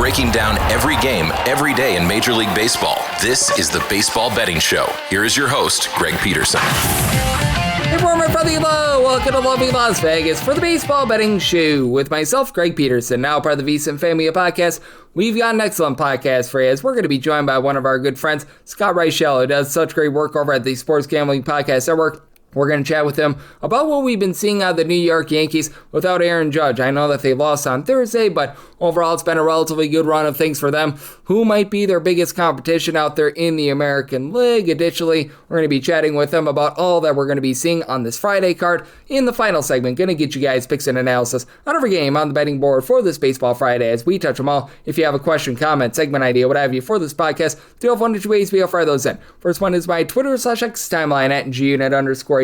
breaking down every game, every day in Major League Baseball. This is the Baseball Betting Show. Here is your host, Greg Peterson. Hey, former brother, welcome to lovely Las Vegas for the Baseball Betting Show with myself, Greg Peterson, now part of the VSiN family of podcasts. We've got an excellent podcast for you as we're going to be joined by one of our good friends, Scott Reichel, who does such great work over at the Sports Gambling Podcast Network. We're going to chat with him about what we've been seeing out of the New York Yankees without Aaron Judge. I know that they lost on Thursday, but overall it's been a relatively good run of things for them. Who might be their biggest competition out there in the American League? Additionally, we're going to be chatting with them about all that we're going to be seeing on this Friday card. In the final segment, going to get you guys picks and analysis on every game on the betting board for this Baseball Friday as we touch them all. If you have a question, comment, segment idea, what have you for this podcast, do have one or two ways we'll fire those in. First one is my Twitter/X timeline at gunit_81.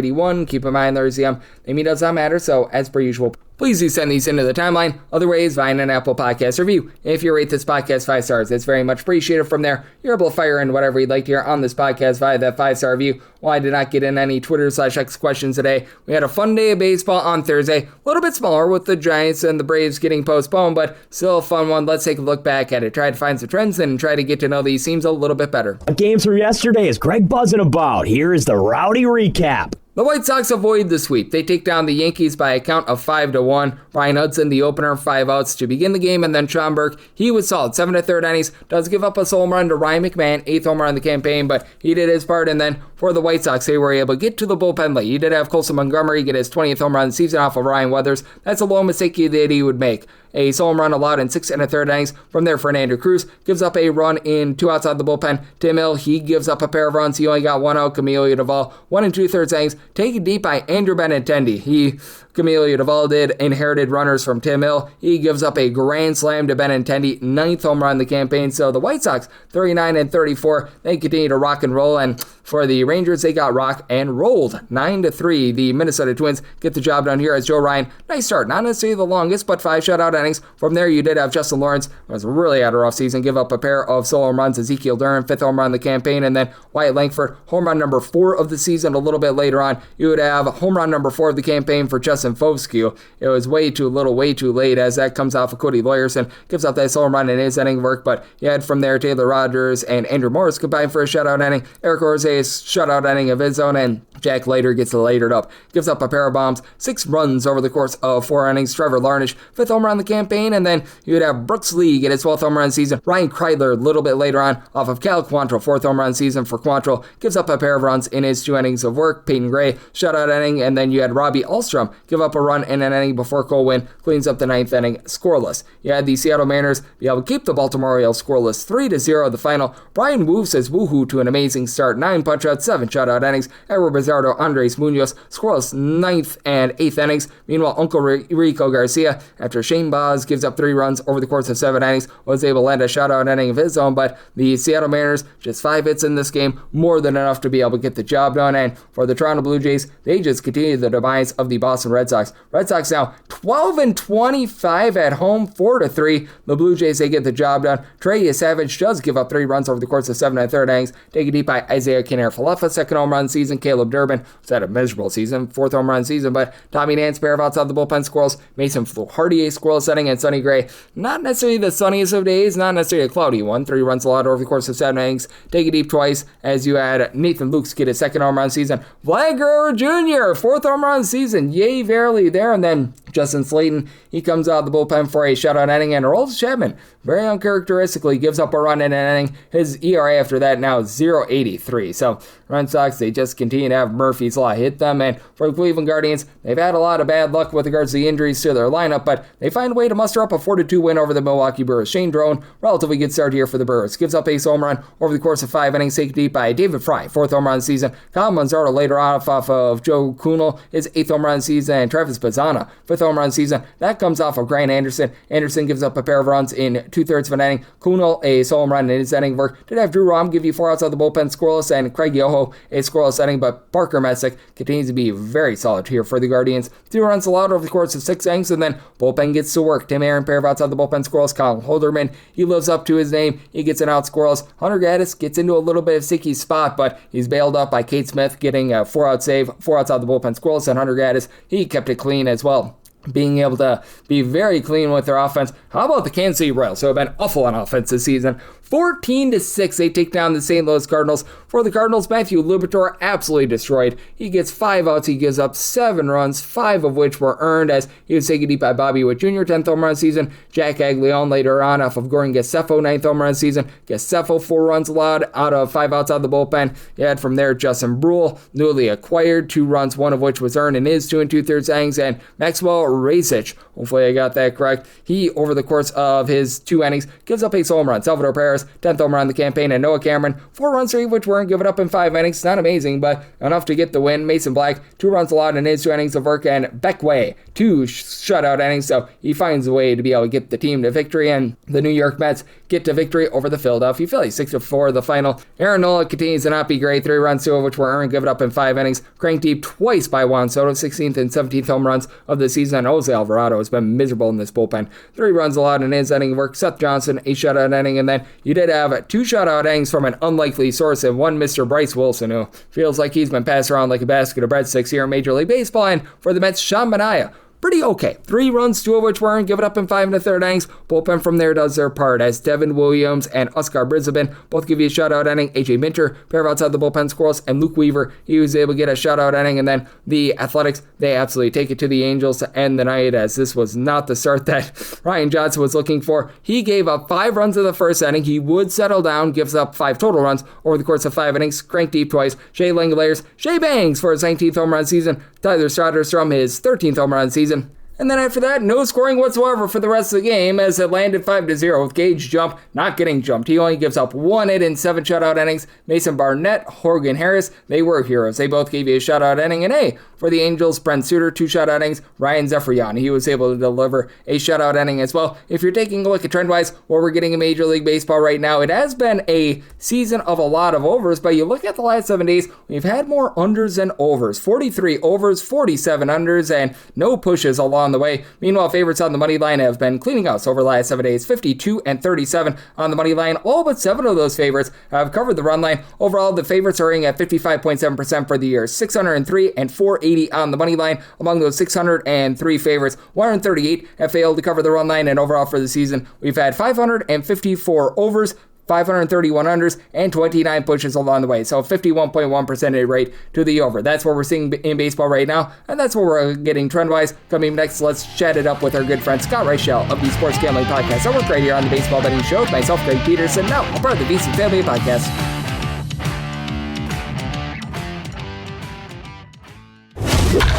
Keep in mind there's the name does not matter, so as per usual, please do send these into the timeline. Other ways, via an Apple Podcast review. If you rate this podcast 5 stars, it's very much appreciated. From there, you're able to fire in whatever you'd like to hear on this podcast via that 5-star review. While I did not get in any Twitter/X questions today, we had a fun day of baseball on Thursday. A little bit smaller with the Giants and the Braves getting postponed, but still a fun one. Let's take a look back at it. Try to find some trends and try to get to know these teams a little bit better. Games from yesterday is Greg buzzing about. Here is the rowdy recap. The White Sox avoid the sweep. They take down the Yankees by a count of 5-1. Ryan Hudson, the opener, 5 outs to begin the game, and then Sean Burke, he was solid. 7 1/3 innings, does give up a solo home run to Ryan McMahon, 8th home run in the campaign, but he did his part, and then for the White Sox, they were able to get to the bullpen late. He did have Colson Montgomery get his 20th home run of the season off of Ryan Weathers. That's a low mistake that he would make. A solo home run allowed in 6 1/3 innings. From there, Fernando Cruz gives up a run in 2 outs out of the bullpen. Tim Hill, he gives up a pair of runs. He only got 1 out. Camilo Duvall, 1 2/3 innings. Taken deep by Andrew Benintendi. Camilo Duvall inherited runners from Tim Hill. He gives up a grand slam to Benintendi, 9th home run in the campaign. So the White Sox, 39-34, they continue to rock and roll. And for the Rangers, they got rock and rolled, 9-3. The Minnesota Twins get the job done here as Joe Ryan, nice start, not necessarily the longest, but 5 shutout innings. From there, you did have Justin Lawrence, who was really had a rough season, give up a pair of solo home runs. Ezekiel Duran, 5th home run in the campaign, and then Wyatt Langford, home run number 4 of the season. A little bit later on, you would have home run number 4 of the campaign for Justin Fovsky. It was way too little, way too late, as that comes off of Cody Lawyerson, gives up that solo run in his inning of work, but you had from there Taylor Rogers and Andrew Morris combined for a shutout inning. Eric Orze's shutout inning of his own, and Jack Leiter gets latered up, gives up a pair of bombs, 6 runs over the course of 4 innings. Trevor Larnach, 5th home run in the campaign, and then you would have Brooks Lee get his 12th home run season. Ryan Kreidler a little bit later on off of Cal Quantrill, 4th home run season for Quantrill, gives up a pair of runs in his 2 innings of work. Peyton Gray, shutout inning, and then you had Robbie Alstrom give up a run in an inning before Cole Winn cleans up the 9th inning scoreless. You had the Seattle Mariners be able to keep the Baltimore Orioles scoreless, 3-0 the final. Brian Wu says woohoo to an amazing start, 9 punch-outs, 7 shutout innings. Edward Bizardo, Andres Munoz, scoreless 9th and 8th innings. Meanwhile, Uncle Rico Garcia, after Shane Baz gives up 3 runs over the course of 7 innings, was able to land a shutout inning of his own, but the Seattle Mariners, just 5 hits in this game, more than enough to be able to get the job done. And for the Toronto Blue Jays, they just continue the demise of the Boston Red Sox. Red Sox now 12-25 at home, 4-3. The Blue Jays, they get the job done. Trey Savage does give up 3 runs over the course of 7 1/3 innings. Taken deep by Isaiah Kiner-Falefa, 2nd home run season. Caleb Durbin was had a miserable season, 4th home run season, but Tommy Nance, pair of outside the bullpen squirrels. Mason Fluharty, a scoreless inning, and Sonny Gray, not necessarily the sunniest of days, not necessarily a cloudy one. 3 runs allowed over the course of 7 innings. Taken deep twice as you had Nathan Lukes get his 2nd home run season. Vlad Guerrero Jr., 4th home run season. Yay, verily there. And then Justin Slayton, he comes out of the bullpen for a shutout inning, and Aroldis Chapman, very uncharacteristically, gives up a run in an inning. His ERA after that now is 0.83. So Red Sox, they just continue to have Murphy's Law hit them, and for the Cleveland Guardians, they've had a lot of bad luck with regards to the injuries to their lineup, but they find a way to muster up a 4-2 win over the Milwaukee Brewers. Shane Drone, relatively good start here for the Brewers, gives up a home run over the course of 5 innings, taken deep by David Fry, 4th home run season. Kyle Manzardo later off of Joe Kunal, his 8th home run season, and Travis Bazzana, 5th home run season. That comes off of Grant Anderson. Anderson gives up a pair of runs in 2/3 of an inning. Kunal, a solo home run in his inning work. Did have Drew Rom give you 4 outs out of the bullpen scoreless, and Craig Yoho, a scoreless inning, but Parker Messick continues to be very solid here for the Guardians. 2 runs allowed over the course of 6 innings, and then bullpen gets to work. Tim Aaron, pair of outs out of the bullpen scoreless. Kyle Holderman, he lives up to his name. He gets an out scoreless. Hunter Gaddis gets into a little bit of sticky spot, but he's bailed up by Kate Smith, getting a 4-out save, 4 outs out of the bullpen scoreless, and Hunter Gaddis, he kept it clean as well. being able to be very clean with their offense. How about the Kansas City Royals, who have been awful on offense this season? 14-6, they take down the St. Louis Cardinals. For the Cardinals, Matthew Liberatore absolutely destroyed. He gets 5 outs. He gives up 7 runs, 5 of which were earned as he was taken deep by Bobby Witt Jr., 10th home run season. Jack Aguileon later on off of Gordon Gassefo, 9th home run season. Gassefo 4 runs allowed out of 5 outs out of the bullpen. You had from there Justin Brule, newly acquired, 2 runs, 1 of which was earned in his 2 2/3 innings, and Maxwell Rasic, hopefully I got that correct. He, over the course of his 2 innings, gives up a home run. Salvador Perez, 10th home run of the campaign, and Noah Cameron, 4 runs, 3 of which weren't given up in 5 innings. Not amazing, but enough to get the win. Mason Black, 2 runs allowed in his 2 innings of work, and Beckway, 2 shutout innings, so he finds a way to be able to get the team to victory, and the New York Mets get to victory over the Philadelphia Phillies, 6-4 the final. Aaron Nola continues to not be great, 3 runs, 2 of which were earned, given up in 5 innings. Cranked deep twice by Juan Soto, 16th and 17th home runs of the season, and Jose Alvarado has been miserable in this bullpen. 3 runs allowed in his inning of work. Seth Johnson, a shutout inning, and then you did have 2 shutout innings from an unlikely source, and one Mr. Bryce Wilson, who feels like he's been passed around like a basket of breadsticks here in Major League Baseball. And for the Mets, Sean Manaea, pretty okay. 3 runs, 2 of which weren't given up in 5 1/3 innings. Bullpen from there does their part as Devin Williams and Oscar Brisbane both give you a shutout inning. AJ Minter, pair of outside the bullpen squirrels, and Luke Weaver, he was able to get a shutout inning. And then the Athletics, they absolutely take it to the Angels to end the night, as this was not the start that Ryan Johnson was looking for. He gave up 5 runs in the first inning. He would settle down, gives up 5 total runs over the course of 5 innings. Cranked deep twice. Shea Langoliers, Shea bangs for his 19th home run season. Tyler Soderstrom, his 13th home run season. And then after that, no scoring whatsoever for the rest of the game as it landed 5-0 with Gage Jump not getting jumped. He only gives up 1 hit in 7 shutout innings. Mason Barnett, Horgan Harris, they were heroes. They both gave you a shutout inning. And hey, for the Angels, Brent Suter, 2 shutout innings. Ryan Zefrian, he was able to deliver a shutout inning as well. If you're taking a look at trend-wise, what we're getting in Major League Baseball right now, it has been a season of a lot of overs, but you look at the last 7 days, we've had more unders than overs. 43 overs, 47 unders, and no pushes along the way. Meanwhile, favorites on the money line have been cleaning house over the last 7 days, 52 and 37 on the money line. All but 7 of those favorites have covered the run line. Overall, the favorites are hitting at 55.7% for the year, 603 and 480 on the money line. Among those 603 favorites, 138 have failed to cover the run line, and overall for the season, we've had 554 overs, 531 unders, and 29 pushes along the way. So 51.1% rate to the over. That's what we're seeing in baseball right now, and that's what we're getting trend-wise. Coming next, let's chat it up with our good friend Scott Reichel of the Sports Gambling Podcast. I work right here on the Baseball Betting Show with myself, Greg Peterson. Now, I'm part of the VC Family Podcast.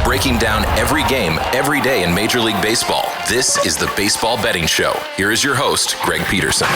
Breaking down every game, every day in Major League Baseball. This is the Baseball Betting Show. Here is your host, Greg Peterson.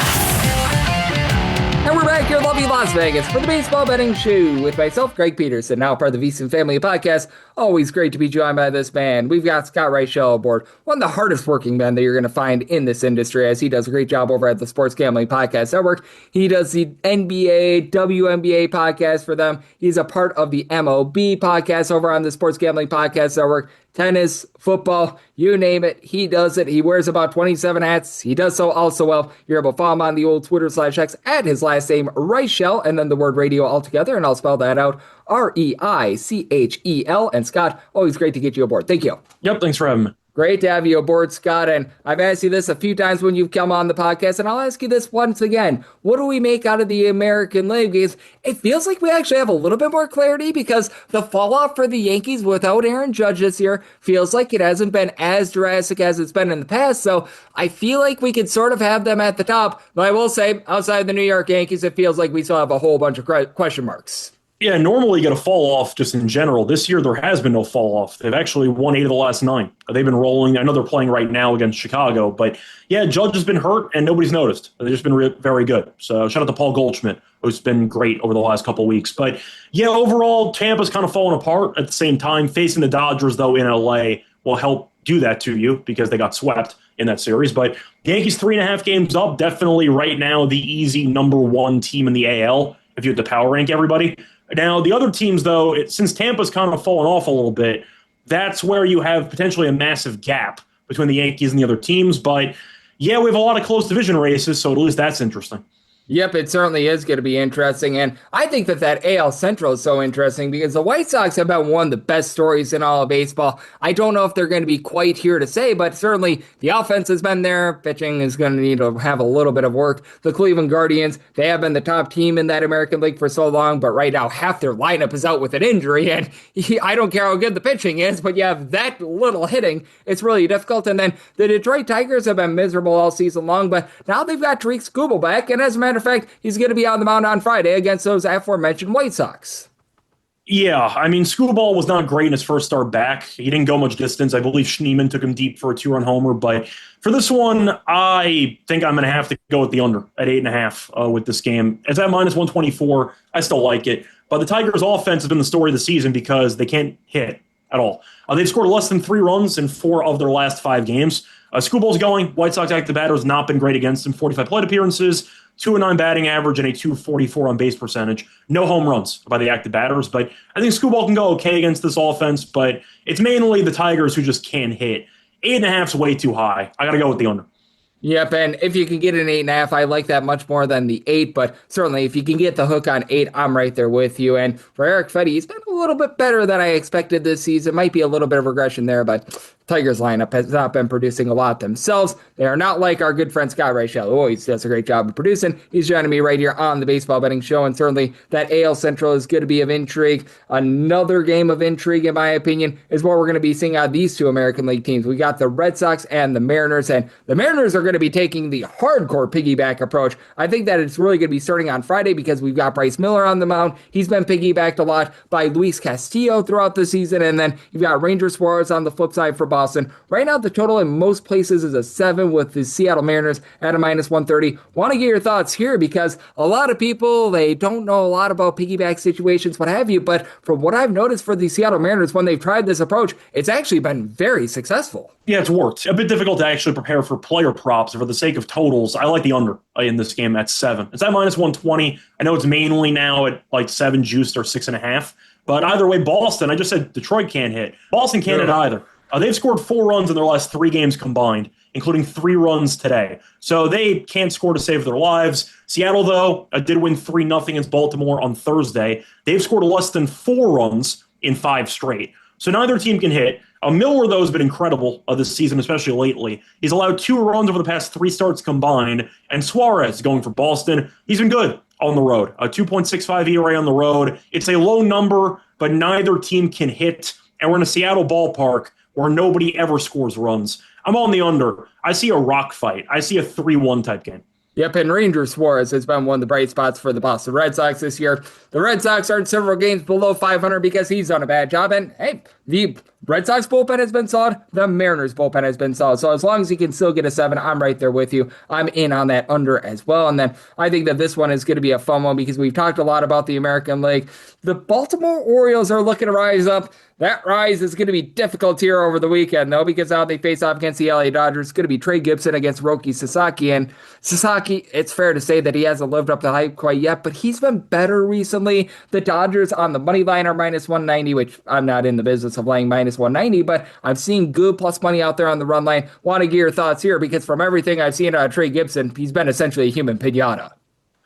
And we're back here in lovely Las Vegas for the Baseball Betting Show with myself, Greg Peterson, now part of the VSiN Family Podcast. Always great to be joined by this man. We've got Scott Reichel aboard, one of the hardest working men that you're going to find in this industry, as he does a great job over at the Sports Gambling Podcast Network. He does the NBA, WNBA podcast for them. He's a part of the MLB podcast over on the Sports Gambling Podcast Network. Tennis, football, you name it, he does it. He wears about 27 hats. He does so also well. You're able to follow him on the old Twitter/X at his last name, Reichel, and then the word radio altogether, and I'll spell that out, Reichel. And Scott, always great to get you aboard. Thank you. Yep, thanks for having me. Great to have you aboard, Scott, and I've asked you this a few times when you've come on the podcast, and I'll ask you this once again. What do we make out of the American League? Because it feels like we actually have a little bit more clarity, because the fall-off for the Yankees without Aaron Judge this year feels like it hasn't been as drastic as it's been in the past, so I feel like we could sort of have them at the top, but I will say, outside the New York Yankees, it feels like we still have a whole bunch of question marks. Yeah, normally you get a fall off just in general. This year there has been no fall off. They've actually won 8 of the last 9. They've been rolling. I know they're playing right now against Chicago, but yeah, Judge has been hurt and nobody's noticed. They've just been very good. So shout out to Paul Goldschmidt, who's been great over the last couple of weeks. But yeah, overall, Tampa's kind of fallen apart. At the same time, facing the Dodgers, though, in LA will help do that to you because they got swept in that series. But the Yankees 3.5 games up, definitely right now the easy number 1 team in the AL if you had to power rank everybody. Now, the other teams, though, since Tampa's kind of fallen off a little bit, that's where you have potentially a massive gap between the Yankees and the other teams. But, yeah, we have a lot of close division races, so at least that's interesting. Yep, it certainly is going to be interesting. And I think that AL Central is so interesting because the White Sox have been one of the best stories in all of baseball. I don't know if they're going to be quite here to say, but certainly the offense has been there. Pitching is going to need to have a little bit of work. The Cleveland Guardians, they have been the top team in that American League for so long, but right now half their lineup is out with an injury. And I don't care how good the pitching is, but you have that little hitting. It's really difficult. And then the Detroit Tigers have been miserable all season long, but now they've got Tariq Skubal back. And as a matter of fact, he's going to be on the mound on Friday against those aforementioned White Sox. Yeah, I mean, Scubal was not great in his first start back. He didn't go much distance. I believe Schneemann took him deep for a 2-run homer. But for this one, I think I'm going to have to go with the under at 8.5 with this game. It's at -124. I still like it. But the Tigers' offense has been the story of the season because they can't hit at all. They've scored less than 3 runs in 4 of their last 5 games. Skubal's going. White Sox active batter has not been great against him. 45 plate appearances, 2.09 batting average, and a 244 on base percentage. No home runs by the active batters, but I think Skubal can go okay against this offense, but it's mainly the Tigers who just can't hit. 8.5 is way too high. I got to go with the under. Yep, and if you can get an 8.5, I like that much more than the 8, but certainly if you can get the hook on 8, I'm right there with you. And for Eric Fedde, he's been a little bit better than I expected this season. Might be a little bit of regression there, but Tigers lineup has not been producing a lot themselves. They are not like our good friend Scott Reichel, who always does a great job of producing. He's joining me right here on the Baseball Betting Show, and certainly that AL Central is going to be of intrigue. Another game of intrigue, in my opinion, is what we're going to be seeing out of these two American League teams. We got the Red Sox and the Mariners, and the Mariners are going to be taking the hardcore piggyback approach. I think that it's really going to be starting on Friday because we've got Bryce Miller on the mound. He's been piggybacked a lot by Luis Castillo throughout the season, and then you've got Ranger Suarez on the flip side for Boston. Right now, the total in most places is a 7 with the Seattle Mariners at a -130. Want to get your thoughts here because a lot of people, they don't know a lot about piggyback situations, what have you, but from what I've noticed for the Seattle Mariners, when they've tried this approach, it's actually been very successful. Yeah, it's worked. A bit difficult to actually prepare for player props. For the sake of totals, I like the under in this game at 7. It's at -120. I know it's mainly now at like 7 juiced or 6.5. But either way, Boston, I just said Detroit can't hit. Boston can't hit either. They've scored 4 runs in their last 3 games combined, including 3 runs today. So they can't score to save their lives. Seattle, though, did win 3-0 against Baltimore on Thursday. They've scored less than 4 runs in 5 straight. So neither team can hit. Miller, though, has been incredible this season, especially lately. He's allowed 2 runs over the past 3 starts combined. And Suarez going for Boston. He's been good on the road. A 2.65 ERA on the road. It's a low number, but neither team can hit. And we're in a Seattle ballpark where nobody ever scores runs. I'm on the under. I see a rock fight. I see a 3-1 type game. Yep, and Ranger Suarez has been one of the bright spots for the Boston Red Sox this year. The Red Sox are in several games below 500 because he's done a bad job. And hey, the Red Sox bullpen has been solid. The Mariners bullpen has been solid. So as long as he can still get a 7, I'm right there with you. I'm in on that under as well. And then I think that this one is going to be a fun one because we've talked a lot about the American League. The Baltimore Orioles are looking to rise up. That rise is going to be difficult here over the weekend, though, because now they face off against the LA Dodgers. It's going to be Trey Gibson against Roki Sasaki. And Sasaki, it's fair to say that he hasn't lived up to hype quite yet, but he's been better recently. The Dodgers on the money line are -190, which I'm not in the business of laying -190, but I'm seeing good plus money out there on the run line. Want to get your thoughts here because from everything I've seen out of Trey Gibson, he's been essentially a human pinata.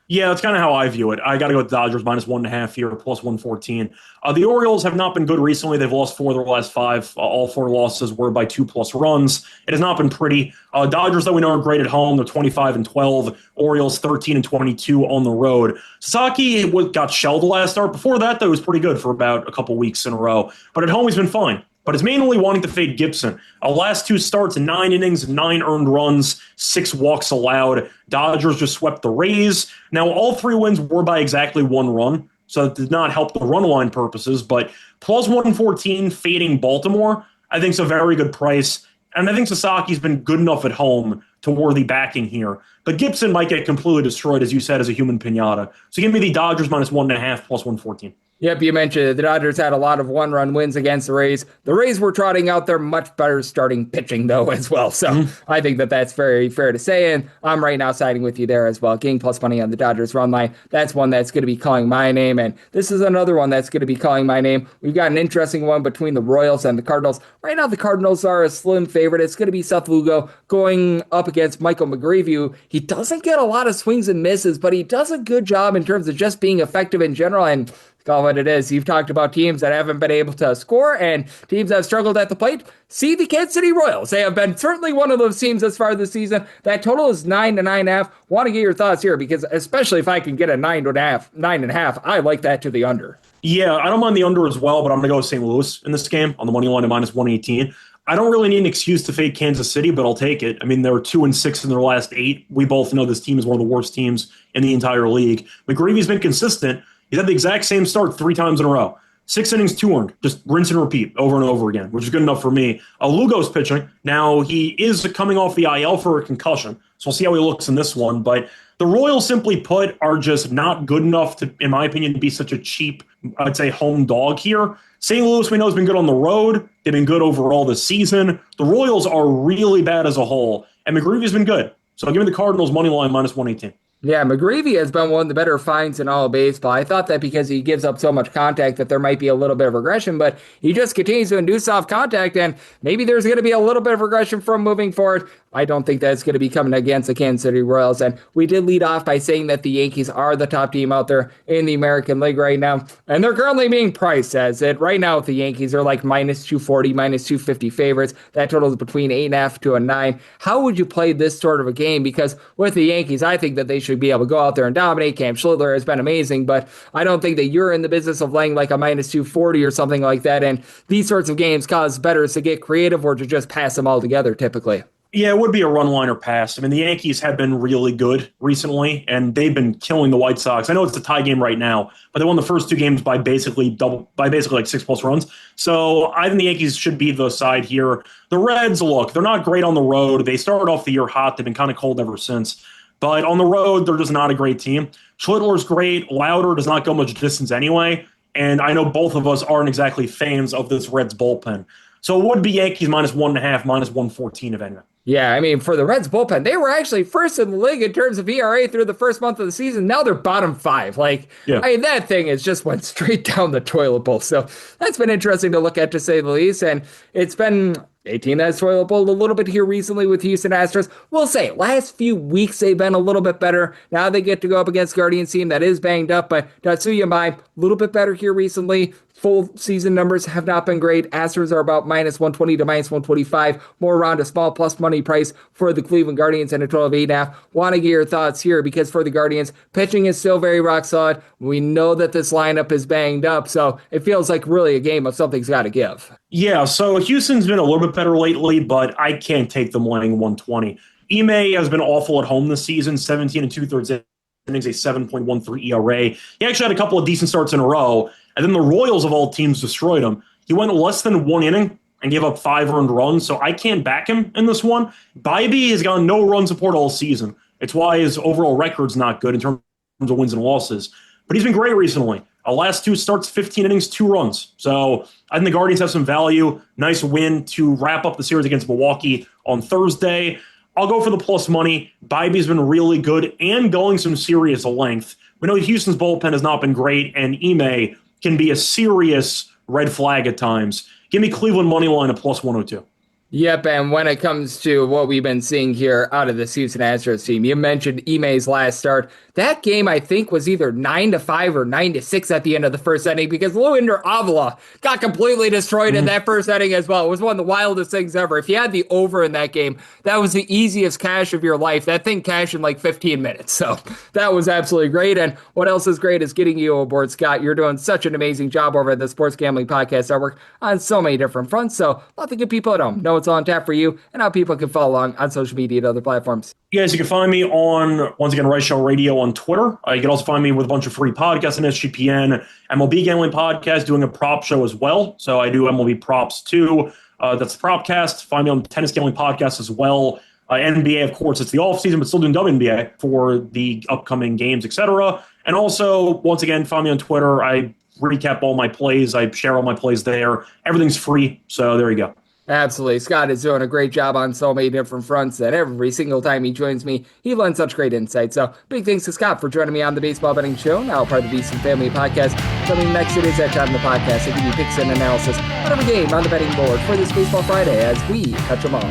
Yeah, that's kind of how I view it. I got to go with Dodgers -1.5 here, +114. The Orioles have not been good recently. They've lost 4 of their last 5. All 4 losses were by 2+ runs. It has not been pretty. Dodgers, though, we know are great at home. They're 25-12. Orioles 13-22 on the road. Sasaki got shelled the last start. Before that, though, he was pretty good for about a couple weeks in a row. But at home, he's been fine. But it's mainly wanting to fade Gibson. Last 2 starts, 9 innings, 9 earned runs, 6 walks allowed. Dodgers just swept the Rays. Now, all 3 wins were by exactly 1 run, so it did not help the run line purposes. But +114 fading Baltimore, I think is a very good price. And I think Sasaki's been good enough at home to worthy backing here. But Gibson might get completely destroyed, as you said, as a human pinata. So give me the Dodgers -1.5, +114. Yep, you mentioned it. The Dodgers had a lot of one-run wins against the Rays. The Rays were trotting out their much better starting pitching, though, as well. So I think that that's very fair to say, and I'm right now siding with you there as well. Getting plus money on the Dodgers run line, that's one that's going to be calling my name, and this is another one that's going to be calling my name. We've got an interesting one between the Royals and the Cardinals. Right now, the Cardinals are a slim favorite. It's going to be Seth Lugo going up against Michael McGreevy. He doesn't get a lot of swings and misses, but he does a good job in terms of just being effective in general, and call what it is. You've talked about teams that haven't been able to score and teams that have struggled at the plate. See the Kansas City Royals. They have been certainly one of those teams as far this season. That total is 9 to 9.5. Want to get your thoughts here because especially if I can get a 9.5, I like that to the under. Yeah, I don't mind the under as well, but I'm going to go with St. Louis in this game on the money line at minus 118. I don't really need an excuse to fade Kansas City, but I'll take it. I mean, they were 2-6 in their last 8. We both know this team is one of the worst teams in the entire league. McGreevy's been consistent. He's had the exact same start 3 times in a row. 6 innings, 2 earned. Just rinse and repeat over and over again, which is good enough for me. Lugo's pitching. Now, he is coming off the IL for a concussion, so we'll see how he looks in this one. But the Royals, simply put, are just not good enough to, in my opinion, be such a cheap, I'd say, home dog here. St. Louis, we know, has been good on the road. They've been good overall this season. The Royals are really bad as a whole, and McGreevy's been good. So give me the Cardinals money line minus 118. Yeah, McGreevy has been one of the better finds in all of baseball. I thought that because he gives up so much contact that there might be a little bit of regression, but he just continues to induce soft contact, and maybe there's going to be a little bit of regression from moving forward. I don't think that's going to be coming against the Kansas City Royals, and we did lead off by saying that the Yankees are the top team out there in the American League right now, and they're currently being priced as it. Right now, the Yankees are like minus 240, minus 250 favorites. That total is between 8.5 to a 9. How would you play this sort of a game? Because with the Yankees, I think that they should be able to go out there and dominate. Cam Schindler has been amazing, but I don't think that you're in the business of laying like a minus 240 or something like that, and these sorts of games cause bettors to get creative or to just pass them all together typically. Yeah, it would be a run line or pass. I mean, the Yankees have been really good recently, and they've been killing the White Sox. I know it's a tie game right now, but they won the first 2 games by basically like 6+ runs. So I think the Yankees should be the side here. The Reds, look, they're not great on the road. They started off the year hot. They've been kind of cold ever since. But on the road, they're just not a great team. Schlittler's great. Lauder does not go much distance anyway. And I know both of us aren't exactly fans of this Reds bullpen. So it would be Yankees minus 1.5, minus 114 if anything. Yeah, I mean, for the Reds bullpen, they were actually first in the league in terms of ERA through the first month of the season. Now they're bottom 5. I mean, that thing is just went straight down the toilet bowl. So that's been interesting to look at, to say the least. And it's been 18 that's toilet bowl a little bit here recently with Houston Astros. We'll say last few weeks they've been a little bit better. Now they get to go up against Guardians team that is banged up, but Tatsuya Mai, a little bit better here recently. Full season numbers have not been great. Astros are about minus 120 to minus 125, more around a small plus money price for the Cleveland Guardians and a total of 8.5. Want to get your thoughts here because for the Guardians, pitching is still very rock solid. We know that this lineup is banged up, so it feels like really a game of something's got to give. Yeah, so Houston's been a little bit better lately, but I can't take them laying 120. Ime has been awful at home this season, 17 2/3 innings, a 7.13 ERA. He actually had a couple of decent starts in a row, and then the Royals of all teams destroyed him. He went less than 1 inning and gave up 5 earned runs, so I can't back him in this one. Bybee has gotten no run support all season. It's why his overall record's not good in terms of wins and losses. But he's been great recently. Last 2 starts, 15 innings, 2 runs. So I think the Guardians have some value. Nice win to wrap up the series against Milwaukee on Thursday. I'll go for the plus money. Bybee's been really good and going some serious length. We know Houston's bullpen has not been great, and Ime can be a serious red flag at times. Give me Cleveland money line at plus 102. Yep, and when it comes to what we've been seeing here out of the Houston Astros team, you mentioned Ime's last start. That game, I think, was either 9-5 or 9-6 at the end of the first inning because Luinder Avila got completely destroyed in that first inning as well. It was one of the wildest things ever. If you had the over in that game, that was the easiest cash of your life. That thing cashed in like 15 minutes. So that was absolutely great. And what else is great is getting you aboard, Scott. You're doing such an amazing job over at the Sports Gambling Podcast Network on so many different fronts. So let the good people at home know it's on tap for you and how people can follow along on social media and other platforms. Yes, you can find me on, once again, Reichel Radio on Twitter. You can also find me with a bunch of free podcasts on SGPN, MLB Gambling Podcast, doing a prop show as well. So I do MLB props too. That's the Propcast. Find me on Tennis Gambling Podcast as well. NBA, of course, it's the off season, but still doing WNBA for the upcoming games, etc. And also, once again, find me on Twitter. I recap all my plays. I share all my plays there. Everything's free. So there you go. Absolutely. Scott is doing a great job on so many different fronts that every single time he joins me, he lends such great insight. So big thanks to Scott for joining me on the Baseball Betting Show, now part of the Beast and Family Podcast. Coming next, it is that time of the podcast. I give you picks and analysis on every game on the betting board for this Baseball Friday as we touch them all.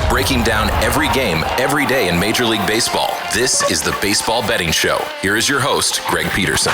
Breaking down every game, every day in Major League Baseball. This is the Baseball Betting Show. Here is your host, Greg Peterson.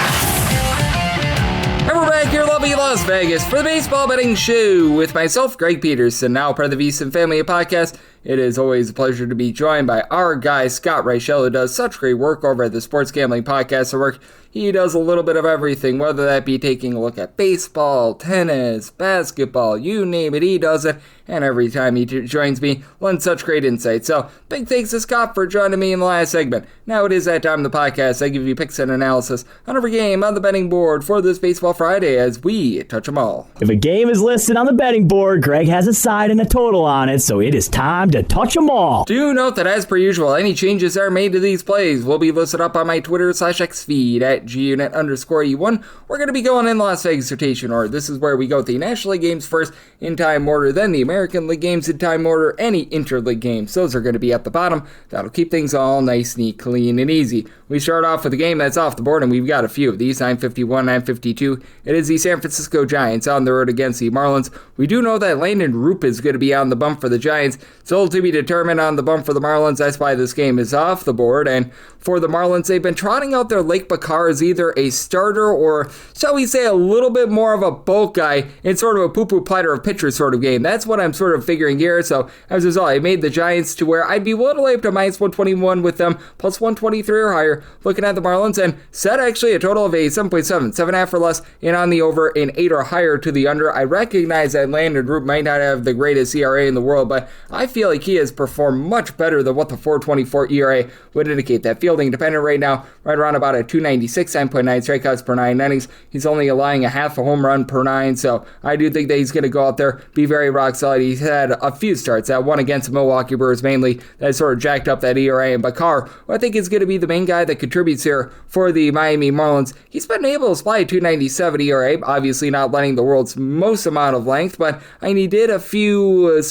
And we're back here, lovely Las Vegas, for the Baseball Betting Show with myself, Greg Peterson, now part of the Beast and Family Podcast. It is always a pleasure to be joined by our guy, Scott Reichel, who does such great work over at the Sports Gambling Podcast Network. He does a little bit of everything, whether that be taking a look at baseball, tennis, basketball, you name it, he does it. And every time he joins me, lends such great insight. So, big thanks to Scott for joining me in the last segment. Now it is that time of the podcast. I give you picks and analysis on every game on the betting board for this Baseball Friday as we touch them all. If a game is listed on the betting board, Greg has a side and a total on it, so it is time to touch them all. Do note that, as per usual, any changes that are made to these plays will be listed up on my Twitter/X feed at @GUnit_E1. We're going to be going in the Las Vegas rotation order. This is where we go with the National League games first in time order, then the American League games in time order, any interleague games. Those are going to be at the bottom. That'll keep things all nice, neat, clean, and easy. We start off with a game that's off the board, and we've got a few of these, 951, 952. It is the San Francisco Giants on the road against the Marlins. We do know that Landon Roop is going to be on the bump for the Giants. Still to be determined on the bump for the Marlins. That's why this game is off the board. And for the Marlins, they've been trotting out their Lake Bakar as either a starter or, shall we say, a little bit more of a bulk guy in sort of a poo-poo platter of pitchers sort of game. That's what I'm sort of figuring here. So as a result, I made the Giants to where I'd be willing to lay up to -121 with them, plus 123 or higher, looking at the Marlins, and set actually a total of a 7.7, 7.5 or less, and on the over, an 8 or higher to the under. I recognize that Landon Roop might not have the greatest ERA in the world, but I feel like he has performed much better than what the 4.24 ERA would indicate. That fielding dependent right now, right around about a 296, 9.9 strikeouts per 9 innings. He's only allowing a half a home run per 9, so I do think that he's going to go out there, be very rock solid. He's had a few starts, that one against the Milwaukee Brewers mainly, that sort of jacked up that ERA, and Bakar, who I think is going to be the main guy that contributes here for the Miami Marlins. He's been able to supply a 297 ERA, obviously not letting the world's most amount of length, but he did a few,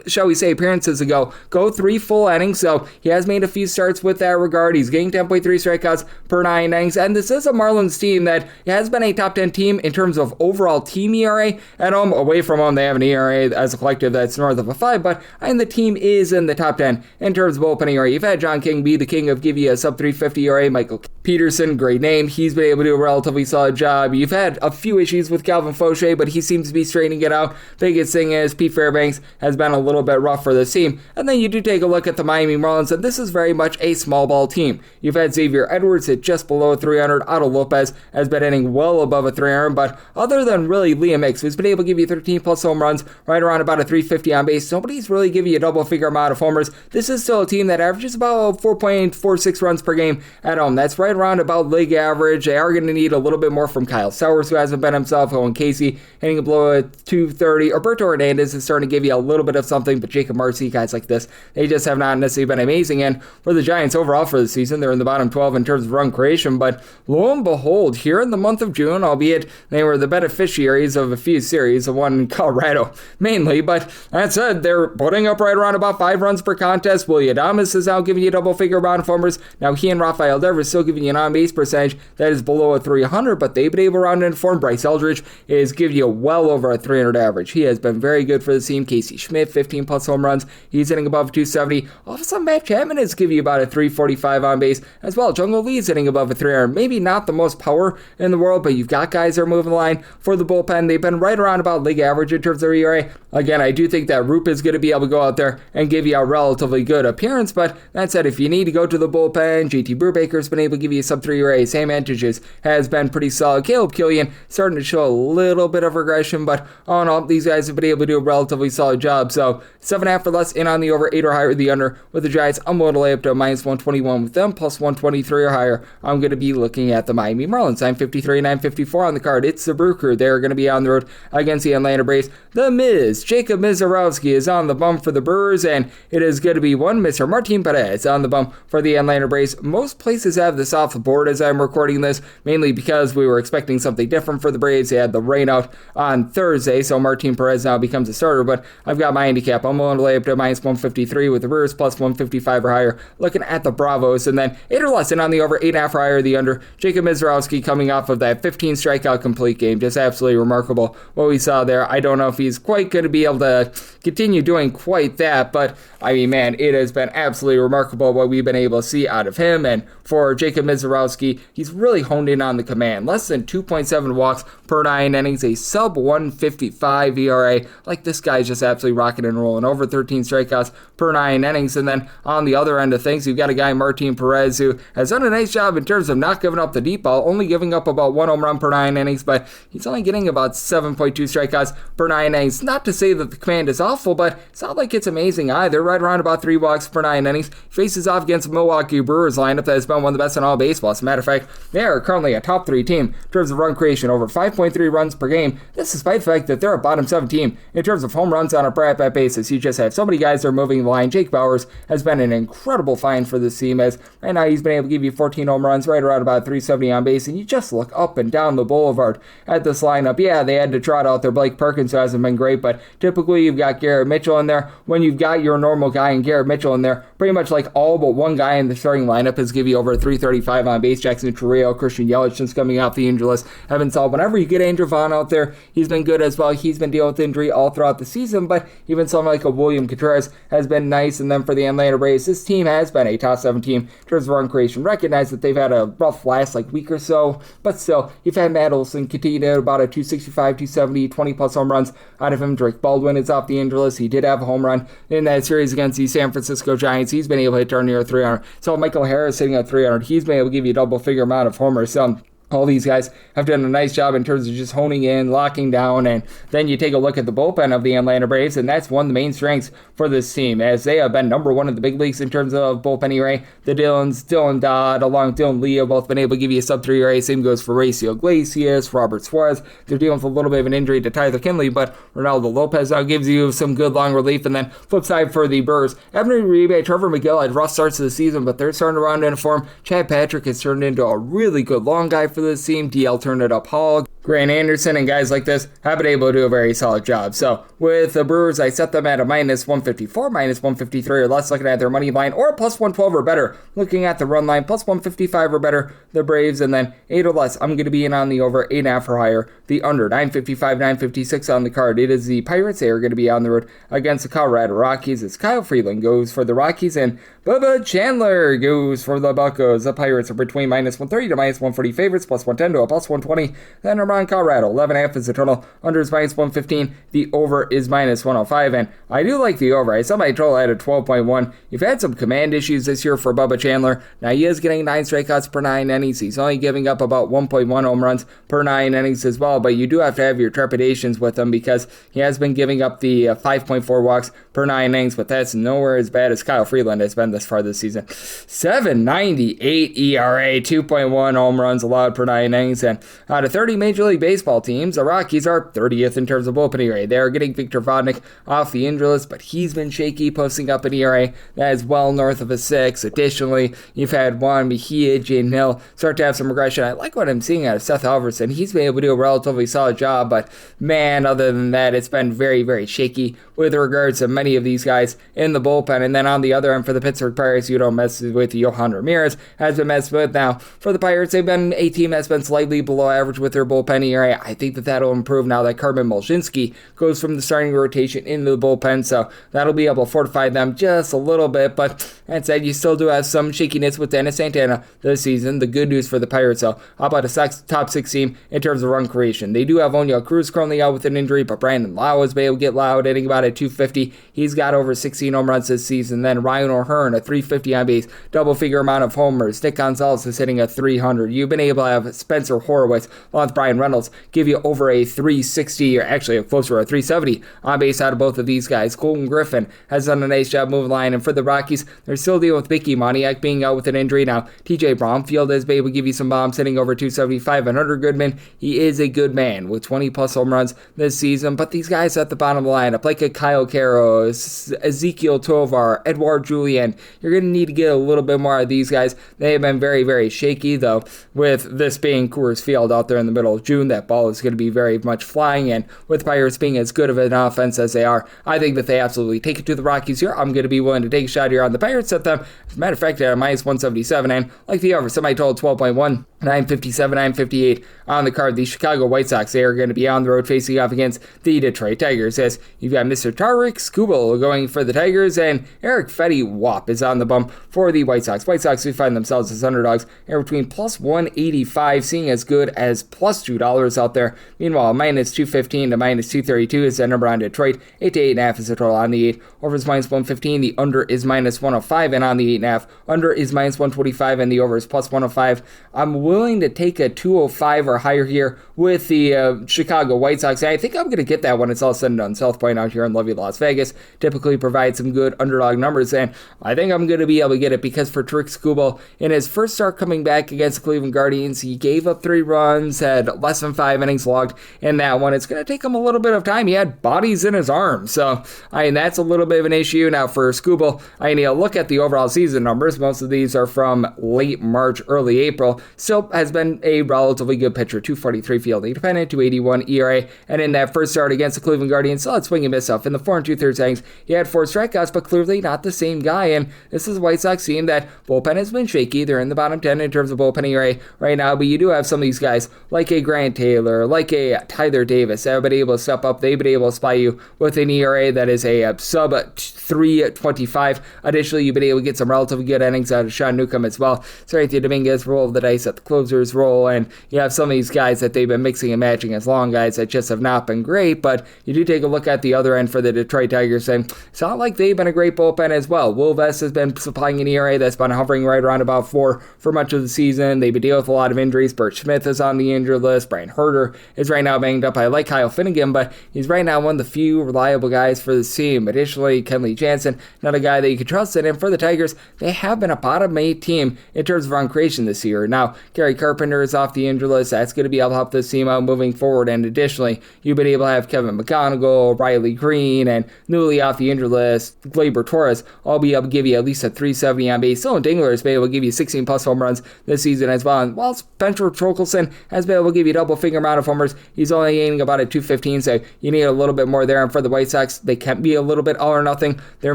shall we say, appearances ago, go 3 full innings, so he has made a few starts with that regard. He's getting 10.3 strikeouts per 9 innings, and this is a Marlins team that has been a top 10 team in terms of overall team ERA. At home, away from home, they have an ERA as a collective that's north of a 5, but the team is in the top 10 in terms of bullpen ERA. You've had John King be the king of give you a sub 350 ERA. Michael Peterson, great name. He's been able to do a relatively solid job. You've had a few issues with Calvin Fauché, but he seems to be straightening it out. Biggest thing is Pete Fairbanks has been a little bit rough for this team. And then you do take a look at the Miami Marlins, and this is very much a small ball team. You've had Xavier Edwards hit just below 300. Otto Lopez has been hitting well above a 300, but other than really Liam Hicks, who's been able to give you 13 plus home runs, right around about a 350 on base, nobody's really giving you a double figure amount of homers. This is still a team that averages about 4.46 runs per game at home. That's right around about league average. They are going to need a little bit more from Kyle Sowers, who hasn't been himself. Owen Casey hitting below a 230. Roberto Hernandez is starting to give you a little bit of something, but Jacob Marcy, guys like this, they just have not necessarily been amazing. And for the Giants overall for the season, they're in the bottom 12 in terms of run creation, but lo and behold, here in the month of June, albeit they were the beneficiaries of a few series, the one in Colorado mainly, but that said, they're putting up right around about 5 runs per contest. Willie Adames is now giving you a double figure amount of homers. Now he and Rafael Devers still giving you an on-base percentage that is below a 300, but they've been able to round in form. Bryce Eldridge is giving you well over a 300 average. He has been very good for the team. Casey Schmidt, 15 plus home runs. He's hitting above 270. All of a sudden, Matt Chapman is giving you about a 345 on base as well. Jungle Lee's hitting above a 300. Maybe not the most power in the world, but you've got guys that are moving the line for the bullpen. They've been right around about league average in terms of their ERA. Again, I do think that Roop is going to be able to go out there and give you a relatively good appearance, but that said, if you need to go to the bullpen, JT Brubaker's been able to give you a sub 3 ERA. Sam Antiges has been pretty solid. Caleb Killian starting to show a little bit of regression, but all in all, these guys have been able to do a relatively solid job. So 7.5 or less in on the over, 8 or higher the under with the Giants. I'm going to lay up to a -121 with them, plus 123 or higher. I'm going to be looking at the Miami Marlins. 953, 954 on the card. It's the Brew Crew. They're going to be on the road against the Atlanta Braves. The Miz, Jacob Mizorowski, is on the bump for the Brewers, and it is going to be one Mr. Martin Perez on the bump for the Atlanta Braves. Most places have this off the board as I'm recording this, mainly because we were expecting something different for the Braves. They had the rain out on Thursday, so Martin Perez now becomes a starter, but I've got my handicap. I'm willing to lay up to minus 153 with the Brewers plus 155 or higher. Looking at the Bravos, and then 8 or less in on the over, 8.5 or higher the under. Jacob Mizorowski coming off of that 15 strikeout complete game. Just absolutely remarkable what we saw there. I don't know if he's quite going to be able to continue doing quite that, but I mean, man, it has been absolutely remarkable what we've been able to see out of him. And for Jacob Mizorowski, he's really honed in on the command. Less than 2.7 walks per 9 innings, a sub 155 ERA. Like, this guy's just absolutely rocking and rolling. Over 13 strikeouts per 9 innings. And then on the other end of things, you've got a guy, Martin Perez, who has done a nice job in terms of not giving up the deep ball, only giving up about 1 home run per 9 innings, but he's only getting about 7.2 strikeouts per 9 innings. Not to say that the command is awful, but it's not like it's amazing either. Right around about 3 walks per 9 innings. Faces off against the Milwaukee Brewers lineup that has been one of the best in all baseball. As a matter of fact, they are currently a top 3 team in terms of run creation, over 5.3 runs per game. This despite the fact that they're a bottom 7 team in terms of home runs on a per-at-bat basis. You just have so many guys that are moving the line. Jake Bauers has been an incredible find for this team, as right now he's been able to give you 14 home runs, right around about 370 on base, and you just look up and down the boulevard at this lineup. Yeah, they had to trot out their Blake Perkins, who hasn't been great, but typically you've got Garrett Mitchell in there. When you've got your normal guy and Garrett Mitchell in there, pretty much like all but one guy in the starting lineup has give you over 335 on base. Jackson Chourio, Christian Yelich since coming off the injury list have been solid. Whenever you get Andrew Vaughn out there, he's been good as well. He's been dealing with injury all throughout the season, but even someone like a William Contreras has been nice. And then for the Atlanta Braves, this team has been a top 7 team in terms of run creation. Recognize that they've had a rough last week or so, but still, you've had Matt Olson continue to about a 265, 270, 20 plus home runs out of him. Drake Baldwin is off the injury list. He did have a home run in that series against the San Francisco Giants. He's been able to hit darn near 300. So Michael Harris sitting at 300. He's been able to give you a double-figure amount of homers. So all these guys have done a nice job in terms of just honing in, locking down, and then you take a look at the bullpen of the Atlanta Braves, and that's one of the main strengths for this team, as they have been number 1 in the big leagues in terms of bullpen ERA. The Dylan Dodd, along with Dylan Lee, have both been able to give you a sub-3 ERA. Same goes for Raisel Iglesias, Robert Suarez. They're dealing with a little bit of an injury to Tyler Kinley, but Ronaldo Lopez now gives you some good long relief. And then flip side for the Brewers, Ebner Uribe, Trevor McGill had rough starts to the season, but they're starting to round into form. Chad Patrick has turned into a really good long guy for this team. DL turned it up Hall, Grant Anderson, and guys like this have been able to do a very solid job. So with the Brewers, I set them at a minus 154, minus 153 or less, looking at their money line, or plus 112 or better, looking at the run line, plus 155 or better, the Braves, and then 8 or less. I'm going to be in on the over, 8.5 or higher, the under, 955, 956 on the card. It is the Pirates. They are going to be on the road against the Colorado Rockies, as Kyle Freeland goes for the Rockies, and Bubba Chandler goes for the Buccos. The Pirates are between minus 130 to minus 140 favorites, plus 110 to a plus 120. Then around Colorado, 11.5 is the total. Under is minus 115. The over is minus 105. And I do like the over. I saw my total at a 12.1. You've had some command issues this year for Bubba Chandler. Now he is getting 9 strikeouts per 9 innings. He's only giving up about 1.1 home runs per 9 innings as well. But you do have to have your trepidations with him, because he has been giving up the 5.4 walks per 9 innings. But that's nowhere as bad as Kyle Freeland has been this far this season. 7.98 ERA, 2.1 home runs allowed per 9 innings. And out of 30 Major League Baseball teams, the Rockies are 30th in terms of bullpen ERA. They are getting Victor Vodnik off the injury list, but he's been shaky, posting up an ERA that is well north of a 6. Additionally, you've had Juan Mejia, Jaden Hill start to have some regression. I like what I'm seeing out of Seth Alverson. He's been able to do a relatively solid job, but man, other than that, it's been very, very shaky with regards to many of these guys in the bullpen. And then on the other end for the Pittsburgh Pirates, you don't mess with Johan Ramirez, has been messed with. Now, for the Pirates, they've been a team that's been slightly below average with their bullpen ERA. I think that that'll improve now that Carmen Molzinski goes from the starting rotation into the bullpen, so that'll be able to fortify them just a little bit. But that said, you still do have some shakiness with Dennis Santana this season. The good news for the Pirates, though, how about a top 6 team in terms of run creation? They do have Oneil Cruz currently out with an injury, but Brandon Lau has been able to get loud, hitting about a 250. He's got over 16 home runs this season. Then Ryan O'Hearn, a 350 on base, double-figure amount of homers. Nick Gonzalez is hitting a 300. You've been able to have Spencer Horwitz along with Brian Reynolds give you over a 360, or actually closer to a 370 on base out of both of these guys. Colton Griffin has done a nice job moving line, and for the Rockies, they're still dealing with Mickey Moniak being out with an injury. Now, TJ Bromfield has been able to give you some bombs, hitting over 275, and Hunter Goodman, he is a good man with 20 plus home runs this season, but these guys at the bottom of the lineup, like a Kyle Caro, Ezekiel Tovar, Edouard Julien, you're going to need to get a little bit more of these guys. They have been very, very shaky, though, with this being Coors Field out there in the middle of June. That ball is going to be very much flying, and with Pirates being as good of an offense as they are, I think that they absolutely take it to the Rockies here. I'm going to be willing to take a shot here on the Pirates at them. As a matter of fact, at a minus 177, and like the over, somebody told 12.1. 957, 958 on the card. The Chicago White Sox, they are going to be on the road facing off against the Detroit Tigers, as you've got Mr. Tarik Skubal going for the Tigers, and Eric Fetty Wap is on the bump for the White Sox. White Sox, who find themselves as underdogs, are between plus 185, seeing as good as plus $2 out there. Meanwhile, minus 215 to minus 232 is the number on Detroit. 8 to 8.5 is the total on the 8. Over is minus 115. The under is minus 105, and on the 8.5, under is minus 125, and the over is plus 105. I'm willing to take a 205 or higher here with the Chicago White Sox. And I think I'm going to get that when it's all said and done. South Point out here in lovely Las Vegas typically provides some good underdog numbers, and I think I'm going to be able to get it because for Tarik Skubal, in his first start coming back against the Cleveland Guardians, he gave up 3 runs, had less than 5 innings logged in that one. It's going to take him a little bit of time. He had bodies in his arms, so that's a little bit of an issue. Now for Skubal, I need to look at the overall season numbers. Most of these are from late March, early April. Still has been a relatively good pitcher. 243 fielding independent, 281 ERA, and in that first start against the Cleveland Guardians, saw it swing and miss off in the 4 2/3 innings. He had 4 strikeouts, but clearly not the same guy, and this is a White Sox team that bullpen has been shaky. They're in the bottom 10 in terms of bullpen ERA right now, but you do have some of these guys like a Grant Taylor, like a Tyler Davis that have been able to step up. They've been able to supply you with an ERA that is a sub 3.25. Additionally, you've been able to get some relatively good innings out of Sean Newcomb as well. Sergio Dominguez roll the dice at the closer's role, and you have some of these guys that they've been mixing and matching as long guys that just have not been great, but you do take a look at the other end for the Detroit Tigers, and it's not like they've been a great bullpen as well. Will Vest has been supplying an ERA that's been hovering right around about 4 for much of the season. They've been dealing with a lot of injuries. Bert Smith is on the injured list. Brian Herter is right now banged up. I like Kyle Finnegan, but he's right now one of the few reliable guys for this team. Additionally, Kenley Jansen, not a guy that you can trust in, and for the Tigers, they have been a bottom 8 team in terms of run creation this year. Now, Gary Carpenter is off the injured list. That's going to be able to help this team out moving forward, and additionally, you've been able to have Kevin McGonigal, Riley Green, and newly off the injured list, Gleyber Torres, all be able to give you at least a 370 on base. Dylan Dingler has been able to give you 16 plus home runs this season as well, and while Spencer Torkelson has been able to give you a double-finger amount of homers, he's only aiming about a 215, so you need a little bit more there, and for the White Sox, they can be a little bit all or nothing. Their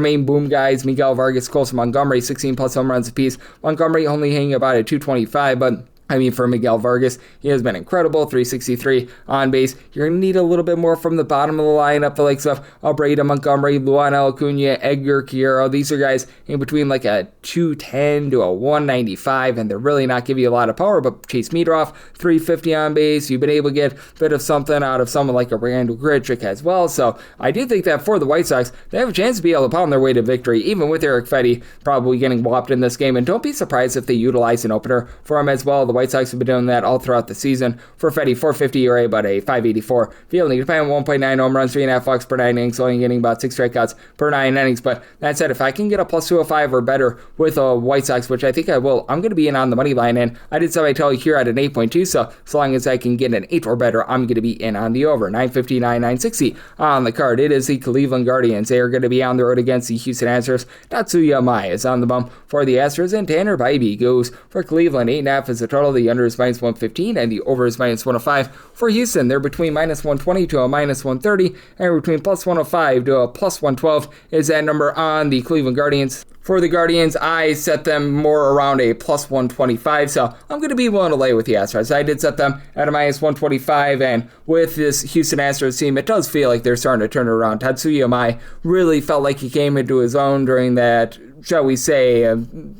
main boom guys, Miguel Vargas, Colson Montgomery, 16 plus home runs apiece. Montgomery only hitting about a 225, but for Miguel Vargas, he has been incredible, 363 on base. You're going to need a little bit more from the bottom of the lineup, the likes of Albreda Montgomery, Luan Acuna, Edgar Quiero. These are guys in between like a 210 to a 195, and they're really not giving you a lot of power, but Chase Meadroff, 350 on base. You've been able to get a bit of something out of someone like a Randall Grichuk as well, so I do think that for the White Sox, they have a chance to be able to pound their way to victory, even with Eric Fetty probably getting whopped in this game, and don't be surprised if they utilize an opener for him as well. The White Sox have been doing that all throughout the season. For Fetty, 450 ERA, about a 584 fielding. Depending on 1.9 home runs, 3.5 walks per 9 innings, only getting about 6 strikeouts per 9 innings. But that said, if I can get a plus 205 or better with a White Sox, which I think I will, I'm going to be in on the money line. And I did somebody tell you here at an 8.2, so as long as I can get an 8 or better, I'm going to be in on the over. 959, 960 on the card. It is the Cleveland Guardians. They are going to be on the road against the Houston Astros. Tatsuya Mai is on the bump for the Astros, and Tanner Bybee goes for Cleveland. 8.5 is the total. The under is minus 115, and the over is minus 105. For Houston, they're between minus 120 to a minus 130, and between plus 105 to a plus 112 is that number on the Cleveland Guardians. For the Guardians, I set them more around a plus 125, so I'm going to be willing to lay with the Astros. I did set them at a minus 125, and with this Houston Astros team, it does feel like they're starting to turn it around. Tatsuya Mai really felt like he came into his own during that shall we say,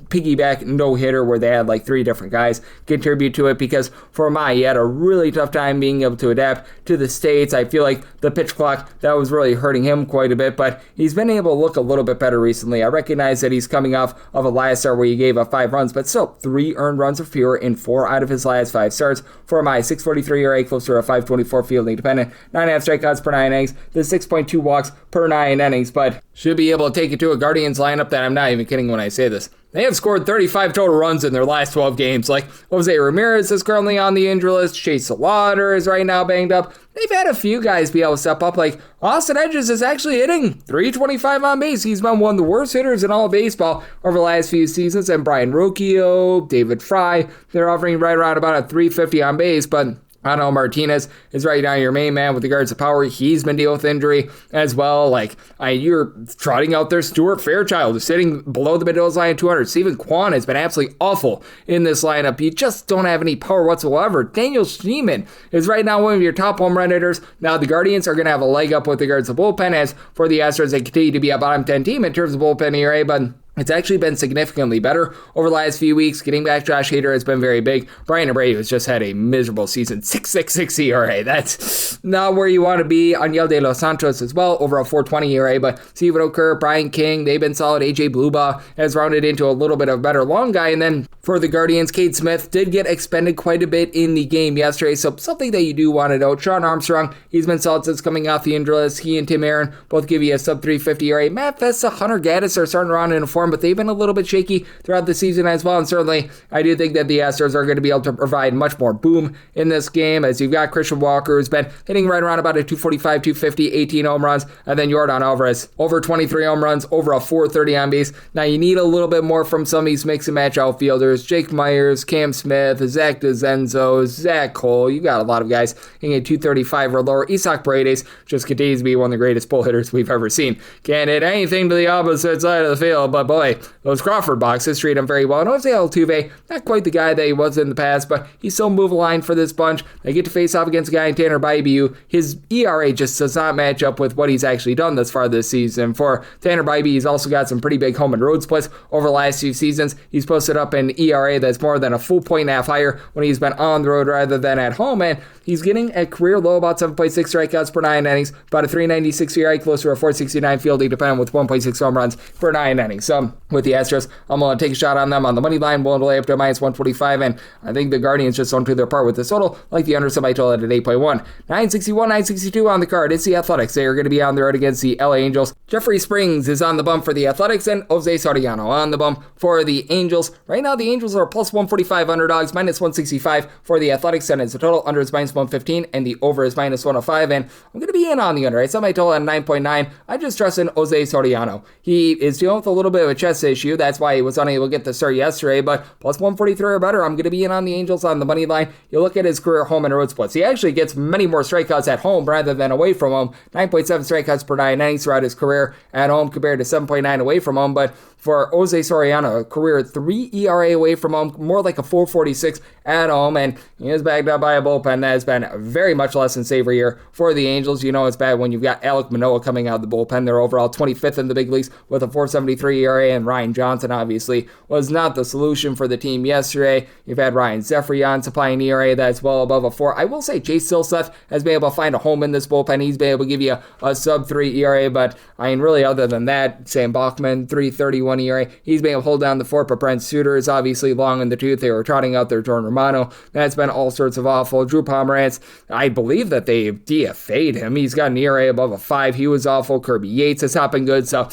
piggyback no-hitter where they had like 3 different guys contribute to it, because for he had a really tough time being able to adapt to the States. I feel like the pitch clock, that was really hurting him quite a bit, but he's been able to look a little bit better recently. I recognize that he's coming off of a last start where he gave up 5 runs, but still 3 earned runs or fewer in 4 out of his last 5 starts. For 6.43 ERA, close to a 5.24 fielding dependent, 9.5 strikeouts per 9 innings, the 6.2 walks per 9 innings, but should be able to take it to a Guardians lineup that I'm not even kidding when I say this. They have scored 35 total runs in their last 12 games. Like, Jose Ramirez is currently on the injury list. Chase Slaughter is right now banged up. They've had a few guys be able to step up. Like, Austin Hedges is actually hitting .325 on base. He's been one of the worst hitters in all of baseball over the last few seasons. And Brian Rocchio, David Fry, they're offering right around about a .350 on base, but Ano Martinez is right now your main man with regards to power. He's been dealing with injury as well. Like, you're trotting out there Stuart Fairchild, who's sitting below the middle line at 200. Stephen Kwan has been absolutely awful in this lineup. You just don't have any power whatsoever. Daniel Schneemann is right now one of your top home run hitters. Now, the Guardians are going to have a leg up with regards to bullpen. As for the Astros, they continue to be a bottom 10 team in terms of bullpen ERA, but it's actually been significantly better over the last few weeks. Getting back Josh Hader has been very big. Brian Abreu has just had a miserable season. 6.66 ERA. That's not where you want to be. Aniel De Los Santos as well, over a 4.20 ERA. But Steven O'Kerr, Brian King, they've been solid. AJ Blubaugh has rounded into a little bit of a better long guy. And then for the Guardians, Cade Smith did get expended quite a bit in the game yesterday. So something that you do want to note. Sean Armstrong, he's been solid since coming off the injury list. He and Tim Aaron both give you a sub 350 ERA. Matt Festa, Hunter Gaddis are starting around in a form, but they've been a little bit shaky throughout the season as well. And certainly, I do think that the Astros are going to be able to provide much more boom in this game, as you've got Christian Walker, who's been hitting right around about a 245, 250, 18 home runs, and then Yordan Alvarez, over 23 home runs, over a 430 on base. Now, you need a little bit more from some of these mix and match outfielders. Jake Myers, Cam Smith, Zach DeZenzo, Zach Cole. You got a lot of guys hitting at 235 or lower. Isaac Paredes just continues to be one of the greatest pull hitters we've ever seen. Can't hit anything to the opposite side of the field, but boy, those Crawford boxes treat him very well. And Jose Altuve, not quite the guy that he was in the past, but he's still move a line for this bunch. They get to face off against a guy in Tanner Bybee. His ERA just does not match up with what he's actually done thus far this season. For Tanner Bybee, he's also got some pretty big home and road splits over the last few seasons. He's posted up an ERA that's more than a full point and a half higher when he's been on the road rather than at home. And he's getting a career low about 7.6 strikeouts per 9 innings, about a 3.96 ERA, close to a 4.69 fielding dependent with 1.6 home runs per 9 innings. So with the Astros, I'm going to take a shot on them on the money line, willing to lay up to minus 145, and I think the Guardians just don't do their part with this total, like the under semi-total at 8.1. 961, 962 on the card. It's the Athletics. They are going to be on the road against the LA Angels. Jeffrey Springs is on the bump for the Athletics, and Jose Soriano on the bump for the Angels. Right now, the Angels are plus 145 underdogs, minus 165 for the Athletics, and it's a total under is minus 115, and the over is minus 105, and I'm going to be in on the under. Right? Semi-total at 9.9. I just trust in Jose Soriano. He is dealing with a little bit of a chest issue. That's why he was unable to get the start yesterday, but plus 143 or better, I'm going to be in on the Angels on the money line. You look at his career home and road splits. He actually gets many more strikeouts at home rather than away from home. 9.7 strikeouts per 9 innings throughout his career at home compared to 7.9 away from home, but for Jose Soriano, a career 3 ERA away from home, more like a 4.46 at home, and he is backed up by a bullpen that has been very much less than savory here for the Angels. You know it's bad when you've got Alek Manoah coming out of the bullpen. They're overall 25th in the big leagues with a 4.73 ERA, and Ryan Johnson obviously was not the solution for the team yesterday. You've had Ryan Zephyr on supplying ERA that's well above a 4. I will say Chase Silseth has been able to find a home in this bullpen. He's been able to give you a sub-3 ERA, but I mean really other than that, Sam Bachman, 3.31 ERA. He's been able to hold down the fort, but Brent Suter is obviously long in the tooth. They were trotting out their Jordan Romano. That's been all sorts of awful. Drew Pomeranz, I believe that they DFA'd him. He's got an ERA above a 5. He was awful. Kirby Yates has not been good, so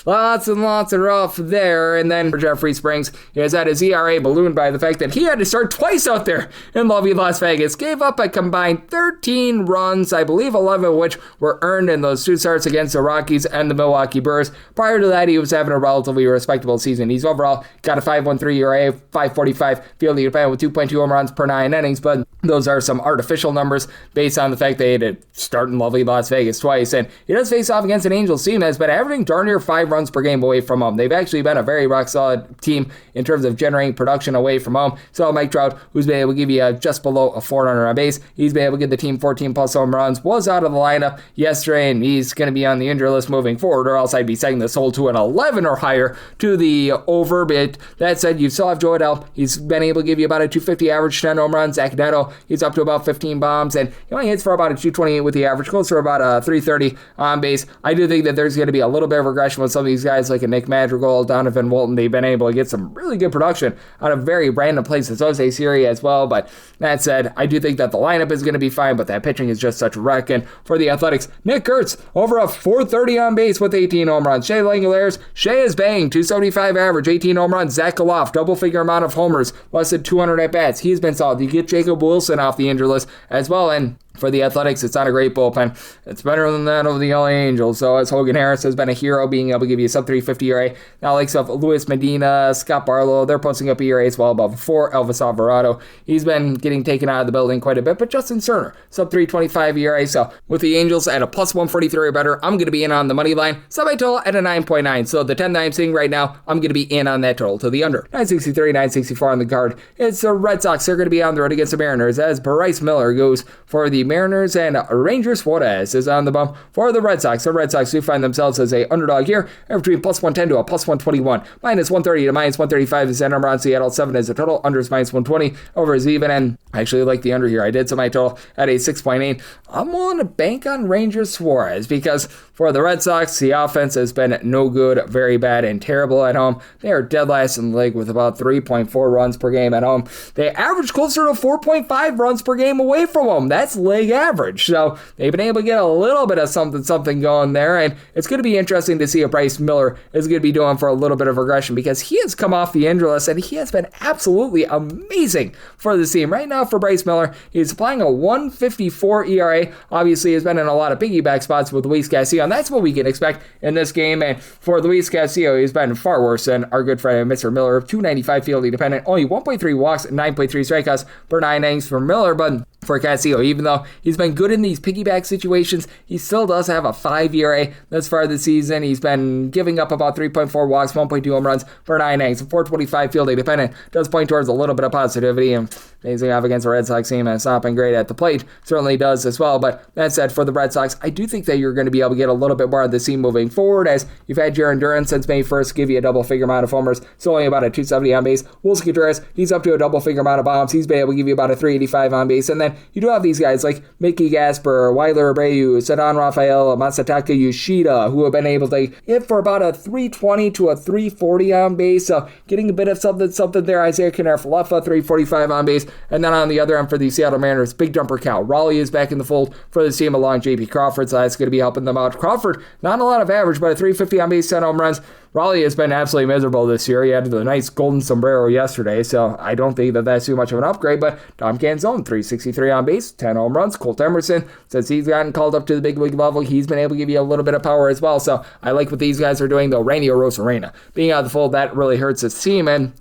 lots and lots of rough there. And then for Jeffrey Springs, he has had his ERA ballooned by the fact that he had to start twice out there in lovely Las Vegas. Gave up a combined 13 runs, I believe 11 of which were earned in those 2 starts against the Rockies and the Milwaukee Brewers. Prior to that, he was having a relatively respectable season. He's overall got a 5.13 ERA, 5.45 fielding dependent with 2.2 home runs per 9 innings, but those are some artificial numbers based on the fact they had to start in lovely Las Vegas twice. And he does face off against an Angels team that's been averaging darn near 5 runs per game away from home. They've actually been a very rock solid team in terms of generating production away from home. So Mike Trout, who's been able to give you just below a 400 on base, he's been able to give the team 14 plus home runs, was out of the lineup yesterday, and he's going to be on the injury list moving forward, or else I'd be setting this whole to an 11 or higher to the over. But that said, you still have Joe Adell. He's been able to give you about a 250 average, 10 home runs. Zach Neto, he's up to about 15 bombs, and he only hits for about a 228 with the average, close to about a 330 on base. I do think that there's going to be a little bit of regression with some of these guys like a Nick Madrigal, Donovan Walton. They've been able to get some really good production out of very random places. Jose Siri as well, but that said, I do think that the lineup is going to be fine, but that pitching is just such a wreck. And for the Athletics, Nick Kurtz, over a 430 on base with 18 home runs. Shea Langoliers, Shea is banging, 275 average, 18 home runs. Zach Galoff, double-figure amount of homers, less than 200 at-bats. He's been solid. You get Jacob Wilson off the injured list as well, and for the Athletics, it's not a great bullpen. It's better than that of the LA Angels. So as Hogan Harris has been a hero, being able to give you a sub-350 ERA. Now, likes of Luis Medina, Scott Barlow, they're posting up ERAs well above 4. Elvis Alvarado, he's been getting taken out of the building quite a bit. But Justin Cerner, sub-325 ERA. So with the Angels at a plus 143 or better, I'm going to be in on the money line. Semi-total at a 9.9. So the 10 that I'm seeing right now, I'm going to be in on that total to the under. 963, 964 on the card. It's the Red Sox. They're going to be on the road against the Mariners as Bryce Miller goes for the Mariners, and Ranger Suarez is on the bump for the Red Sox. The Red Sox do find themselves as a underdog here, between plus 110 to a plus 121. Minus 130 to minus 135 is the number on Seattle. 7 is the total. Under is minus 120. Over is even, and I actually like the under here. I did set my total at a 6.8. I'm willing to bank on Ranger Suarez because for the Red Sox, the offense has been no good, very bad, and terrible at home. They are dead last in the league with about 3.4 runs per game at home. They average closer to 4.5 runs per game away from home. That's league average. So they've been able to get a little bit of something going there, and it's going to be interesting to see if Bryce Miller is going to be doing for a little bit of regression because he has come off the injury list and he has been absolutely amazing for the team. Right now for Bryce Miller, he's applying a 154 ERA. Obviously, he's been in a lot of piggyback spots with Luis Castillo, and that's what we can expect in this game. And for Luis Castillo, he's been far worse than our good friend Mr. Miller. 295 fielding dependent, only 1.3 walks and 9.3 strikeouts per 9 innings for Miller, but for Castillo, even though he's been good in these piggyback situations, he still does have a 5 ERA thus far this season. He's been giving up about 3.4 walks, 1.2 home runs per 9 innings. 425 fielding dependent does point towards a little bit of positivity, and facing off against the Red Sox team has not been great at the plate. Certainly does as well, but that said, for the Red Sox, I do think that you're going to be able to get a little bit more of the team moving forward, as you've had Jaron Duran since May 1st give you a double-figure amount of homers, so only about a 270 on base. Wilson Contreras, he's up to a double-figure amount of bombs. He's been able to give you about a 385 on base, and then you do have these guys like Mickey Gasper, Weiler Abreu, Cedon Rafael, Masataka Yoshida, who have been able to hit for about a 320 to a 340 on base, so getting a bit of something there. Isaiah Kiner-Falefa, 345 on base, and then on the other end for the Seattle Mariners, big jumper Cal Raleigh is back in the fold for the team along J.P. Crawford, so that's going to be helping them out. Crawford, not a lot of average, but a 350 on base, 10 home runs. Raleigh has been absolutely miserable this year. He had the nice golden sombrero yesterday, so I don't think that that's too much of an upgrade, but Tom Canzone, 363 on base, 10 home runs. Colt Emerson, since he's gotten called up to the big league level, he's been able to give you a little bit of power as well, so I like what these guys are doing, though. Randy Arozarena being out of the fold, that really hurts his team, and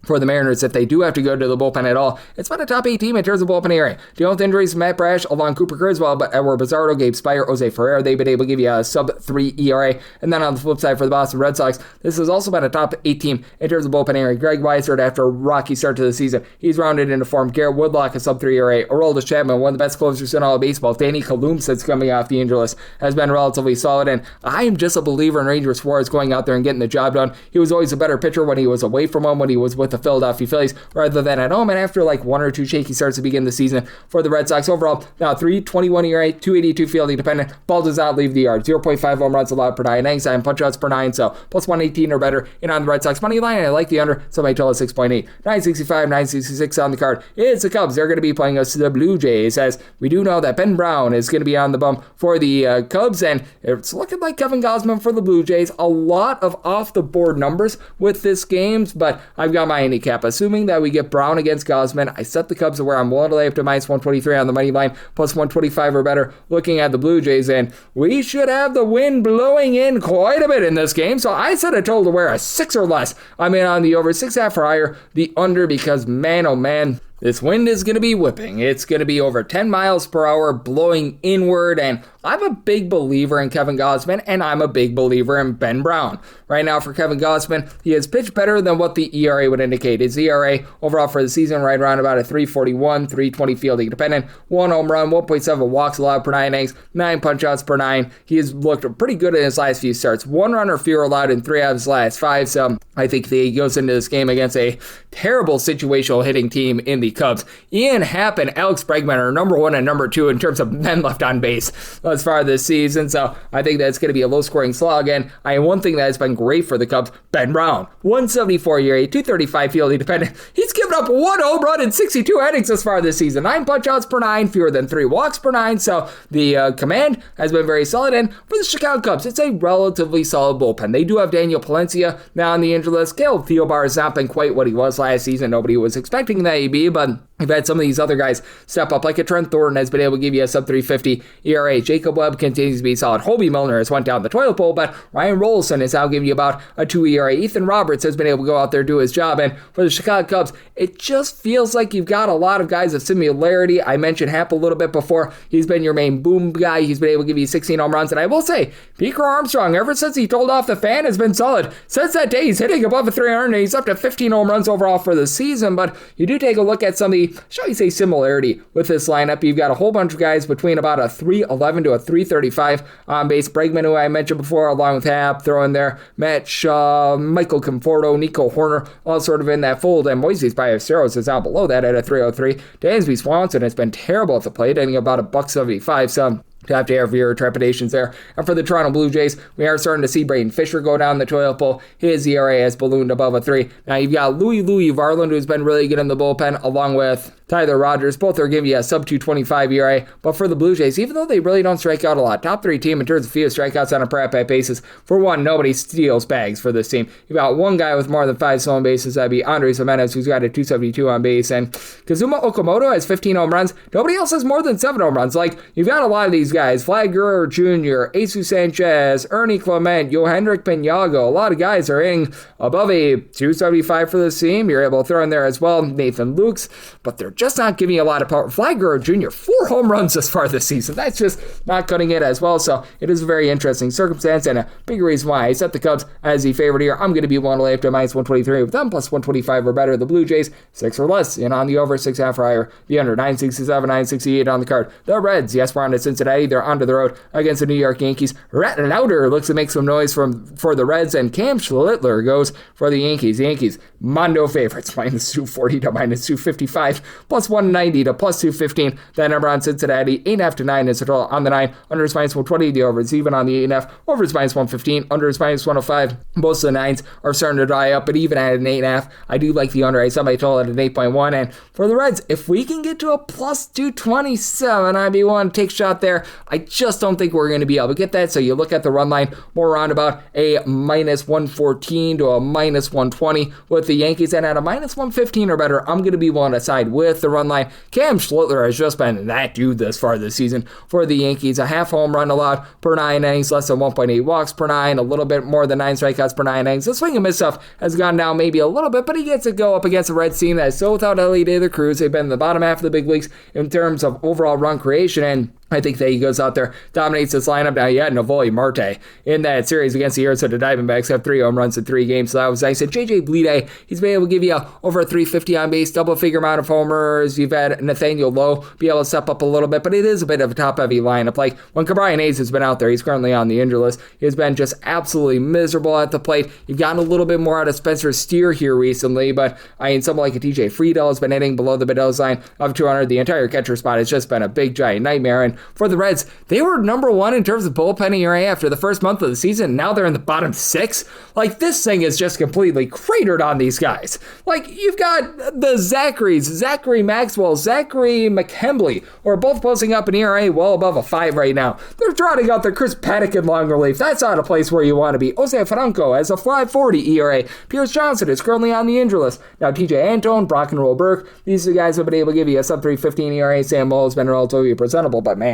for the Mariners, if they do have to go to the bullpen at all, it's been a top 8 team in terms of bullpen area. Dealing with injuries, Matt Brash, along Cooper Criswell, but Edward Bizarro, Gabe Spire, Jose Ferrer, they've been able to give you a sub-3 ERA. And then on the flip side for the Boston Red Sox, this has also been a top 8 team in terms of bullpen area. Greg Weissert, after a rocky start to the season, he's rounded into form. Garrett Woodlock, a sub-3 ERA. Aroldis Chapman, one of the best closers in all of baseball. Danny Kalum, since coming off the injury list, has been relatively solid. And I am just a believer in Ranger Suarez going out there and getting the job done. He was always a better pitcher when he was away from home, when he was with the Philadelphia Phillies, rather than at home, and after like 1 or 2 shaky starts to begin the season for the Red Sox. Overall, now 321 ERA, 282 fielding dependent. Ball does not leave the yard. 0.5 home runs allowed per 9 innings, 9 punch-outs per 9, so plus 118 or better in on the Red Sox money line. I like the under, so my total is 6.8. 965, 966 on the card. It's the Cubs. They're going to be playing us the Blue Jays, as we do know that Ben Brown is going to be on the bump for the Cubs, and it's looking like Kevin Gausman for the Blue Jays. A lot of off-the-board numbers with this game, but I've got my handicap. Assuming that we get Brown against Gausman, I set the Cubs to where I'm willing to lay up to minus 123 on the money line, plus 125 or better looking at the Blue Jays, and we should have the wind blowing in quite a bit in this game, so I set a total to where a 6 or less. I'm in on the over, 6.5 or higher, the under, because man, oh man, this wind is going to be whipping. It's going to be over 10 miles per hour blowing inward, and I'm a big believer in Kevin Gausman, and I'm a big believer in Ben Brown. Right now for Kevin Gausman, he has pitched better than what the ERA would indicate. His ERA overall for the season right around about a 3.41, 3.20 fielding dependent, 1 home run, 1.7 walks allowed per 9 innings, 9 punch-outs per 9. He has looked pretty good in his last few starts. 1 run or fewer allowed in 3 out of his last 5, so I think he goes into this game against a terrible situational hitting team in the Cubs. Ian Happ and Alex Bregman are number 1 and number 2 in terms of men left on base thus far this season, so I think that's going to be a low-scoring slog. And one thing that has been great for the Cubs, Ben Brown, 174 ERA, 235 fielding dependent. He's given up 1 home run in 62 innings thus far this season, 9 punch-outs per 9, fewer than 3 walks per 9, so the command has been very solid. And for the Chicago Cubs, it's a relatively solid bullpen. They do have Daniel Palencia now on the injured list. Caleb Thielbar has not been quite what he was last season. Nobody was expecting that he'd be, but we've had some of these other guys step up, like a Trent Thornton has been able to give you a sub-350 ERA. Jacob Webb continues to be solid. Hobie Milner has went down the toilet bowl, but Ryan Rolson is now giving you about a 2 ERA. Ethan Roberts has been able to go out there and do his job. And for the Chicago Cubs, it just feels like you've got a lot of guys of similarity. I mentioned Happ a little bit before. He's been your main boom guy. He's been able to give you 16 home runs. And I will say, Peter Armstrong, ever since he told off the fan, has been solid. Since that day, he's hitting above a 300, and he's up to 15 home runs overall for the season. But you do take a look at some of the, shall we say, similarity with this lineup. You've got a whole bunch of guys between about a 311 to a 335 on base. Bregman, who I mentioned before, along with Happ, throw in there Matt Shaw, Michael Conforto, Nico Horner, all sort of in that fold. And Moises Ballesteros is out below that at a 303. Dansby Swanson has been terrible at the plate, hitting about a $1.75. So to have to have your trepidations there. And for the Toronto Blue Jays, we are starting to see Braden Fisher go down the toilet bowl. His ERA has ballooned above a 3. Now you've got Louis Varland, who's been really good in the bullpen, along with Tyler Rogers. Both are giving you a sub 225 ERA. But for the Blue Jays, even though they really don't strike out a lot, top 3 team in terms of field strikeouts on a per at-bat basis. For one, nobody steals bags for this team. You've got one guy with more than 5 stolen bases. That'd be Andres Jimenez, who's got a 272 on base. And Kazuma Okamoto has 15 home runs. Nobody else has more than 7 home runs. Like, you've got a lot of these guys. Vlad Guerrero Jr., Jesus Sanchez, Ernie Clement, Yohendrick Pinago. A lot of guys are hitting above a 275 for this team. You're able to throw in there as well Nathan Lukes, but they're just not giving you a lot of power. Vlad Guerrero Jr., 4 home runs this far this season. That's just not cutting it as well. So it is a very interesting circumstance and a big reason why I set the Cubs as the favorite here. I'm going to be one away up to minus 123 with them, plus 125 or better. The Blue Jays, 6 or less, and on the over 6.5 or higher. The under 967, 968 on the card. The Reds, yes, we're on to Cincinnati. They're onto the road against the New York Yankees. Rat Louder looks to make some noise for the Reds, and Cam Schlittler goes for the Yankees. Yankees, Mondo favorites, minus 240 to minus 255, plus 190 to plus 215. That number on Cincinnati, 8.5 to 9 is the total on the 9. Under is minus 120. The over is even on the 8.5. Over is minus 115. Under is minus 105. Most of the 9s are starting to dry up, but even at an 8.5, I do like the under. I set my total at an 8.1. And for the Reds, if we can get to a plus 227, I'd be willing to take a shot there. I just don't think we're going to be able to get that. So you look at the run line more around about a minus 114 to a minus 120 with the Yankees, and at a minus 115 or better, I'm going to be willing to side with the run line. Cam Schlittler has just been that dude this far this season for the Yankees. A half home run allowed per 9 innings, less than 1.8 walks per 9, a little bit more than 9 strikeouts per 9 innings. The swing and miss stuff has gone down maybe a little bit, but he gets to go up against a Reds team that is still without Ellie De La Cruz. They've been in the bottom half of the big leagues in terms of overall run creation, and I think that he goes out there, dominates this lineup. Now, you had Navoli Marte in that series against the Arizona Diamondbacks, have 3 home runs in 3 games, so that was nice. And JJ Bleday, he's been able to give you over a 350 on base, double-figure amount of homers. You've had Nathaniel Lowe be able to step up a little bit, but it is a bit of a top-heavy lineup. Like, when Cabrian Hayes has been out there, he's currently on the injured list. He's been just absolutely miserable at the plate. You've gotten a little bit more out of Spencer Steer here recently, but someone like a TJ Friedel has been hitting below the Bedell's line of 200. The entire catcher spot has just been a big, giant nightmare. And for the Reds, they were number 1 in terms of bullpen ERA after the first month of the season. Now they're in the bottom 6. Like, this thing is just completely cratered on these guys. Like, you've got the Zachary Maxwell, Zachary McKembley, who are both posting up an ERA well above a 5 right now. They're trotting out their Chris Paddock in long relief. That's not a place where you want to be. Jose Franco has a 5.40 ERA. Pierce Johnson is currently on the injured list. Now, TJ Antone, Brock and Roll Burke, these are the guys who have been able to give you a sub 315 ERA. Sam Moe has been relatively presentable, but man,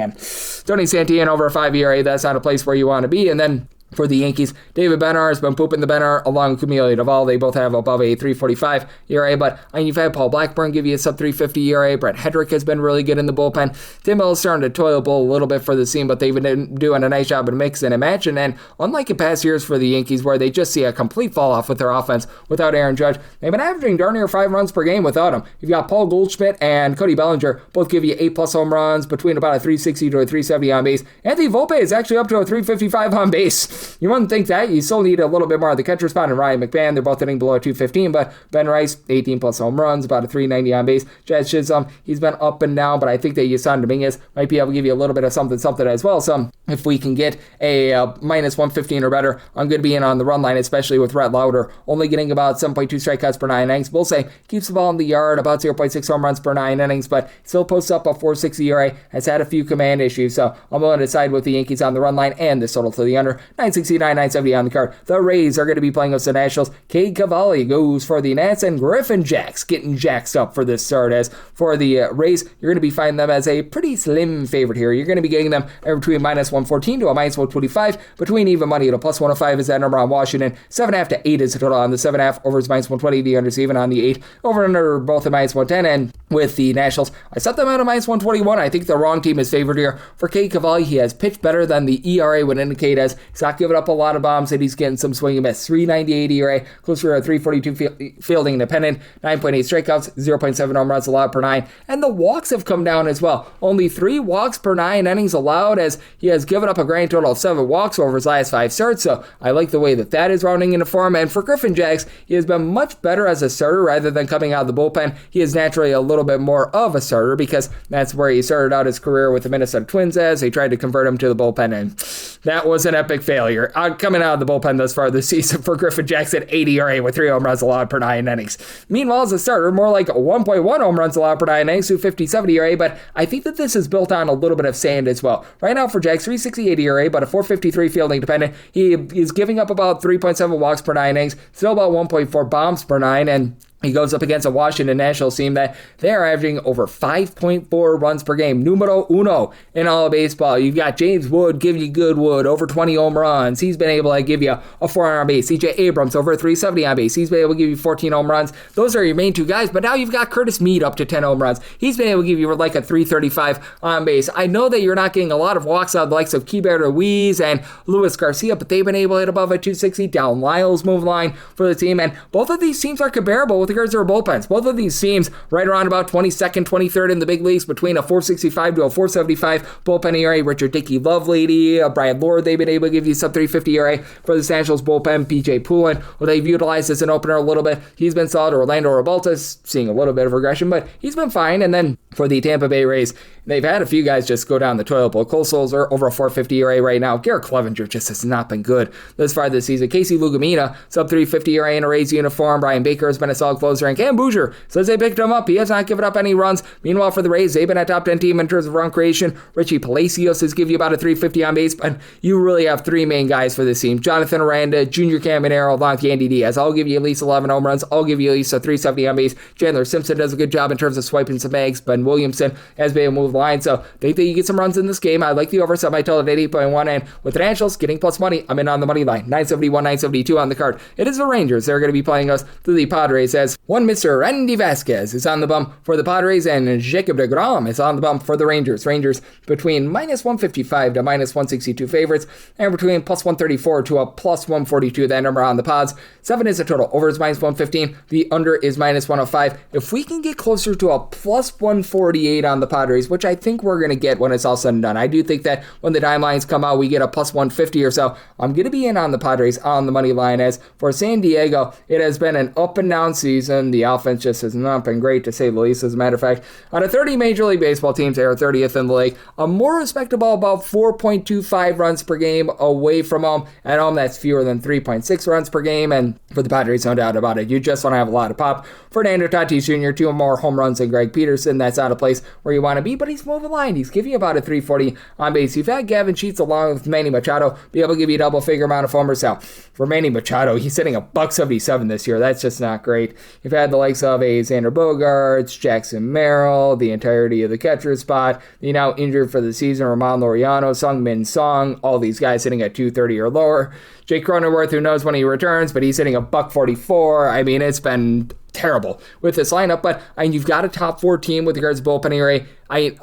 Tony Santillan over a 5 ERA, that's not a place where you want to be. And then For the Yankees, David Bednar has been pooping the Bednar along with Camilo Doval. They both have above a 3.45 ERA, but you've had Paul Blackburn give you a sub-3.50 ERA. Brett Hedrick has been really good in the bullpen. Tim Hill is starting to toil bowl a little bit for the team, but they've been doing a nice job of mixing and matching. And unlike in past years for the Yankees, where they just see a complete fall-off with their offense without Aaron Judge, they've been averaging darn near 5 runs per game without him. You've got Paul Goldschmidt and Cody Bellinger, both give you 8+ home runs between about a 360 to a 370 on base. Anthony Volpe is actually up to a 355 on base. You wouldn't think that. You still need a little bit more of the catcher spot, and Ryan McMahon, they're both hitting below 215, but Ben Rice, 18+ home runs, about a 390 on base. Jazz Chisholm, he's been up and down, but I think that Yasan Dominguez might be able to give you a little bit of something as well. So if we can get a minus 115 or better, I'm going to be in on the run line, especially with Rhett Lauder, only getting about 7.2 strikeouts per 9 innings. We'll say keeps the ball in the yard, about 0.6 home runs per 9 innings, but still posts up a 4.60 ERA, has had a few command issues, so I'm willing to side with the Yankees on the run line and this total to the under. 969, 970 on the card. The Rays are going to be playing with the Nationals. Cade Cavalli goes for the Nats, and Griffin Jacks getting jacked up for this start. As for the Rays, you're going to be finding them as a pretty slim favorite here. You're going to be getting them between minus 114 to a minus 125, between even money to plus 105 is that number on Washington. 7.5 to 8 is the total on the 7.5. Over is minus 120, the under is even on the 8. Over and under both at minus 110, and with the Nationals, I set them out at minus 121. I think the wrong team is favored here. For Cade Cavalli, he has pitched better than the ERA would indicate, as he's not giving up a lot of bombs, and he's getting some swing and miss. 3.98 ERA, closer to a 3.42 fielding independent, 9.8 strikeouts, 0.7 home runs allowed per 9, and the walks have come down as well. Only 3 walks per 9 innings allowed, as he has given up a grand total of 7 walks over his last 5 starts, so I like the way that is rounding into form. And for Griffin Jacks, he has been much better as a starter rather than coming out of the bullpen. He is naturally a little bit more of a starter because that's where he started out his career with the Minnesota Twins, as they tried to convert him to the bullpen, and that was an epic failure. Coming out of the bullpen thus far this season for Griffin Jacks at 80 ERA with 3 home runs allowed per 9 innings. Meanwhile, as a starter, more like 1.1 home runs allowed per 9 innings, 2.57 ERA, but I think that this is built on a little bit of sand as well. Right now for Jacks, 3.68 ERA, but a 4.53 fielding dependent. He is giving up about 3.7 walks per 9 innings, still about 1.4 bombs per 9, and he goes up against a Washington Nationals team that they're averaging over 5.4 runs per game. Numero uno in all of baseball. You've got James Wood giving you good wood, over 20 home runs. He's been able to give you a 4 on base. CJ Abrams over 370 on base. He's been able to give you 14 home runs. Those are your main 2 guys, but now you've got Curtis Mead up to 10 home runs. He's been able to give you like a 335 on base. I know that you're not getting a lot of walks out of the likes of Keibert Ruiz and Luis Garcia, but they've been able to hit above a 260 down Lyles move line for the team, and both of these teams are comparable with regards to their bullpens. Both of these teams right around about 22nd, 23rd in the big leagues, between a 4.65 to a 4.75 bullpen ERA. Richard Dickey Lovelady, Brian Lord, they've been able to give you sub 3.50 ERA for the Nationals bullpen. BJ Poulin, who they've utilized as an opener a little bit, he's been solid. Orlando Rebaltas seeing a little bit of regression, but he's been fine. And then for the Tampa Bay Rays, they've had a few guys just go down the toilet bowl. Cole Sulzer over a 4.50 ERA right now. Garrett Clevenger just has not been good this far this season. Casey Lugumina, sub 3.50 ERA in a Rays uniform. Brian Baker has been a solid closer, and Cam Bouger says they picked him up. He has not given up any runs. Meanwhile, for the Rays, they've been a top 10 team in terms of run creation. Richie Palacios has given you about a 350 on base, but you really have 3 main guys for this team. Jonathan Aranda, Junior Caminero, along with Yandy Diaz. I'll give you at least 11 home runs. I'll give you at least a 370 on base. Chandler Simpson does a good job in terms of swiping some bags. Ben Williamson has been able to move the line, so they think that you get some runs in this game. I like the over set my total at 8.1, and with the Nationals getting plus money, I'm in on the money line. 971, 972 on the card. It is the Rangers. They're going to be playing us to the Padres, as one Mr. Randy Vasquez is on the bump for the Padres, and Jacob deGrom is on the bump for the Rangers. Rangers between minus 155 to minus 162 favorites, and between plus 134 to a plus 142, that number on the Pods. 7 is the total. Over is minus 115. The under is minus 105. If we can get closer to a plus 148 on the Padres, which I think we're going to get when it's all said and done. I do think that when the dime lines come out, we get a plus 150 or so. I'm going to be in on the Padres on the money line. As for San Diego, it has been an up and down season. The offense just has not been great, to say the least. As a matter of fact, out of 30 Major League Baseball teams, they are 30th in the league. A more respectable about 4.25 runs per game away from home. At home, that's fewer than 3.6 runs per game. And for the Padres, no doubt about it, you just want to have a lot of pop. Fernando Tatis Jr., 2 more home runs than Greg Peterson. That's not a place where you want to be, but he's moving line. He's giving you about a 340 on base. You've had Gavin Sheets along with Manny Machado be able to give you a double-figure amount of homers. Now, for Manny Machado, he's hitting a $177 this year. That's just not great. you've had the likes of a Xander Bogaerts, Jackson Merrill, the entirety of the catcher spot, the now injured for the season Ramon Laureano, Sung-Min Song, all these guys hitting at 230 or lower. Jake Cronenworth, who knows when he returns, but he's hitting a $144. I mean, it's been terrible with this lineup, but you've got a top 4 team with regards to bullpen ERA.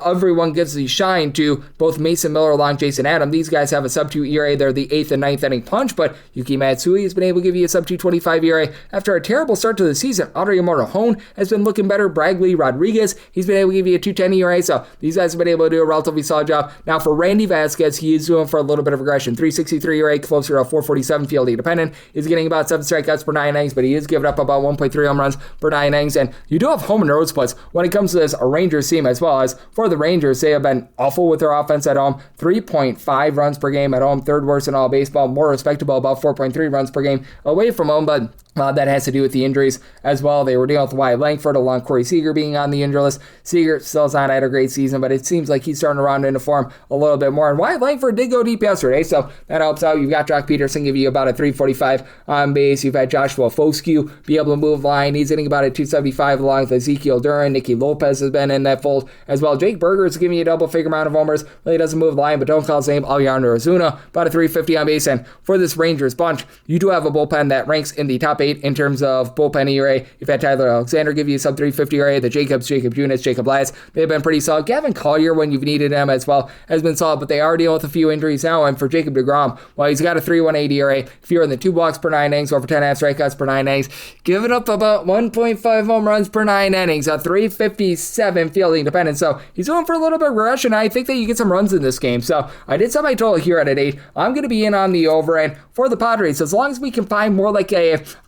Everyone gives the shine to both Mason Miller along Jason Adam. These guys have a sub-2 ERA. They're the 8th and 9th inning punch, but Yuki Matsui has been able to give you a sub-225 ERA after a terrible start to the season. Audrey Morejon has been looking better. Bradley Rodriguez, he's been able to give you a 210 ERA, so these guys have been able to do a relatively solid job. Now for Randy Vasquez, he is doing for a little bit of regression. 363 ERA, closer to 447 fielding dependent. He's getting about 7 strikeouts per 9 innings, but he is giving up about 1.3 home runs per 9 innings, and you do have home and road splits when it comes to this Rangers team as well. As for the Rangers, they have been awful with their offense at home. 3.5 runs per game at home, third worst in all baseball. More respectable, about 4.3 runs per game away from home, but that has to do with the injuries as well. They were dealing with Wyatt Langford along Corey Seager being on the injury list. Seager still has not had a great season, but it seems like he's starting to round into form a little bit more. And Wyatt Langford did go deep yesterday, so that helps out. You've got Jock Peterson give you about a 345 on base. You've had Joshua Foscue be able to move line. He's hitting about a 275 along with Ezekiel Duran. Nicky Lopez has been in that fold as well. Jake Berger is giving you a double-figure amount of homers. Really doesn't move the line, but don't call his name. Alejandro Ozuna, about a 350 on base. And for this Rangers bunch, you do have a bullpen that ranks in the top 8 in terms of bullpen ERA. You've had Tyler Alexander give you sub 350 ERA. The Jacobs, Jacob Junis, Jacob Laz, they've been pretty solid. Gavin Collier, when you've needed him as well, has been solid, but they are dealing with a few injuries now. And for Jacob deGrom, well, he's got a 3.18 ERA, fewer than 2 walks per 9 innings, over 10.5 strikeouts per 9 innings, giving up about 1.5 home runs per 9 innings, a 357 fielding dependent. So he's going for a little bit of regression. I think that you get some runs in this game. So I did set my total here at an 8. I'm going to be in on the over. And for the Padres, as long as we can find more like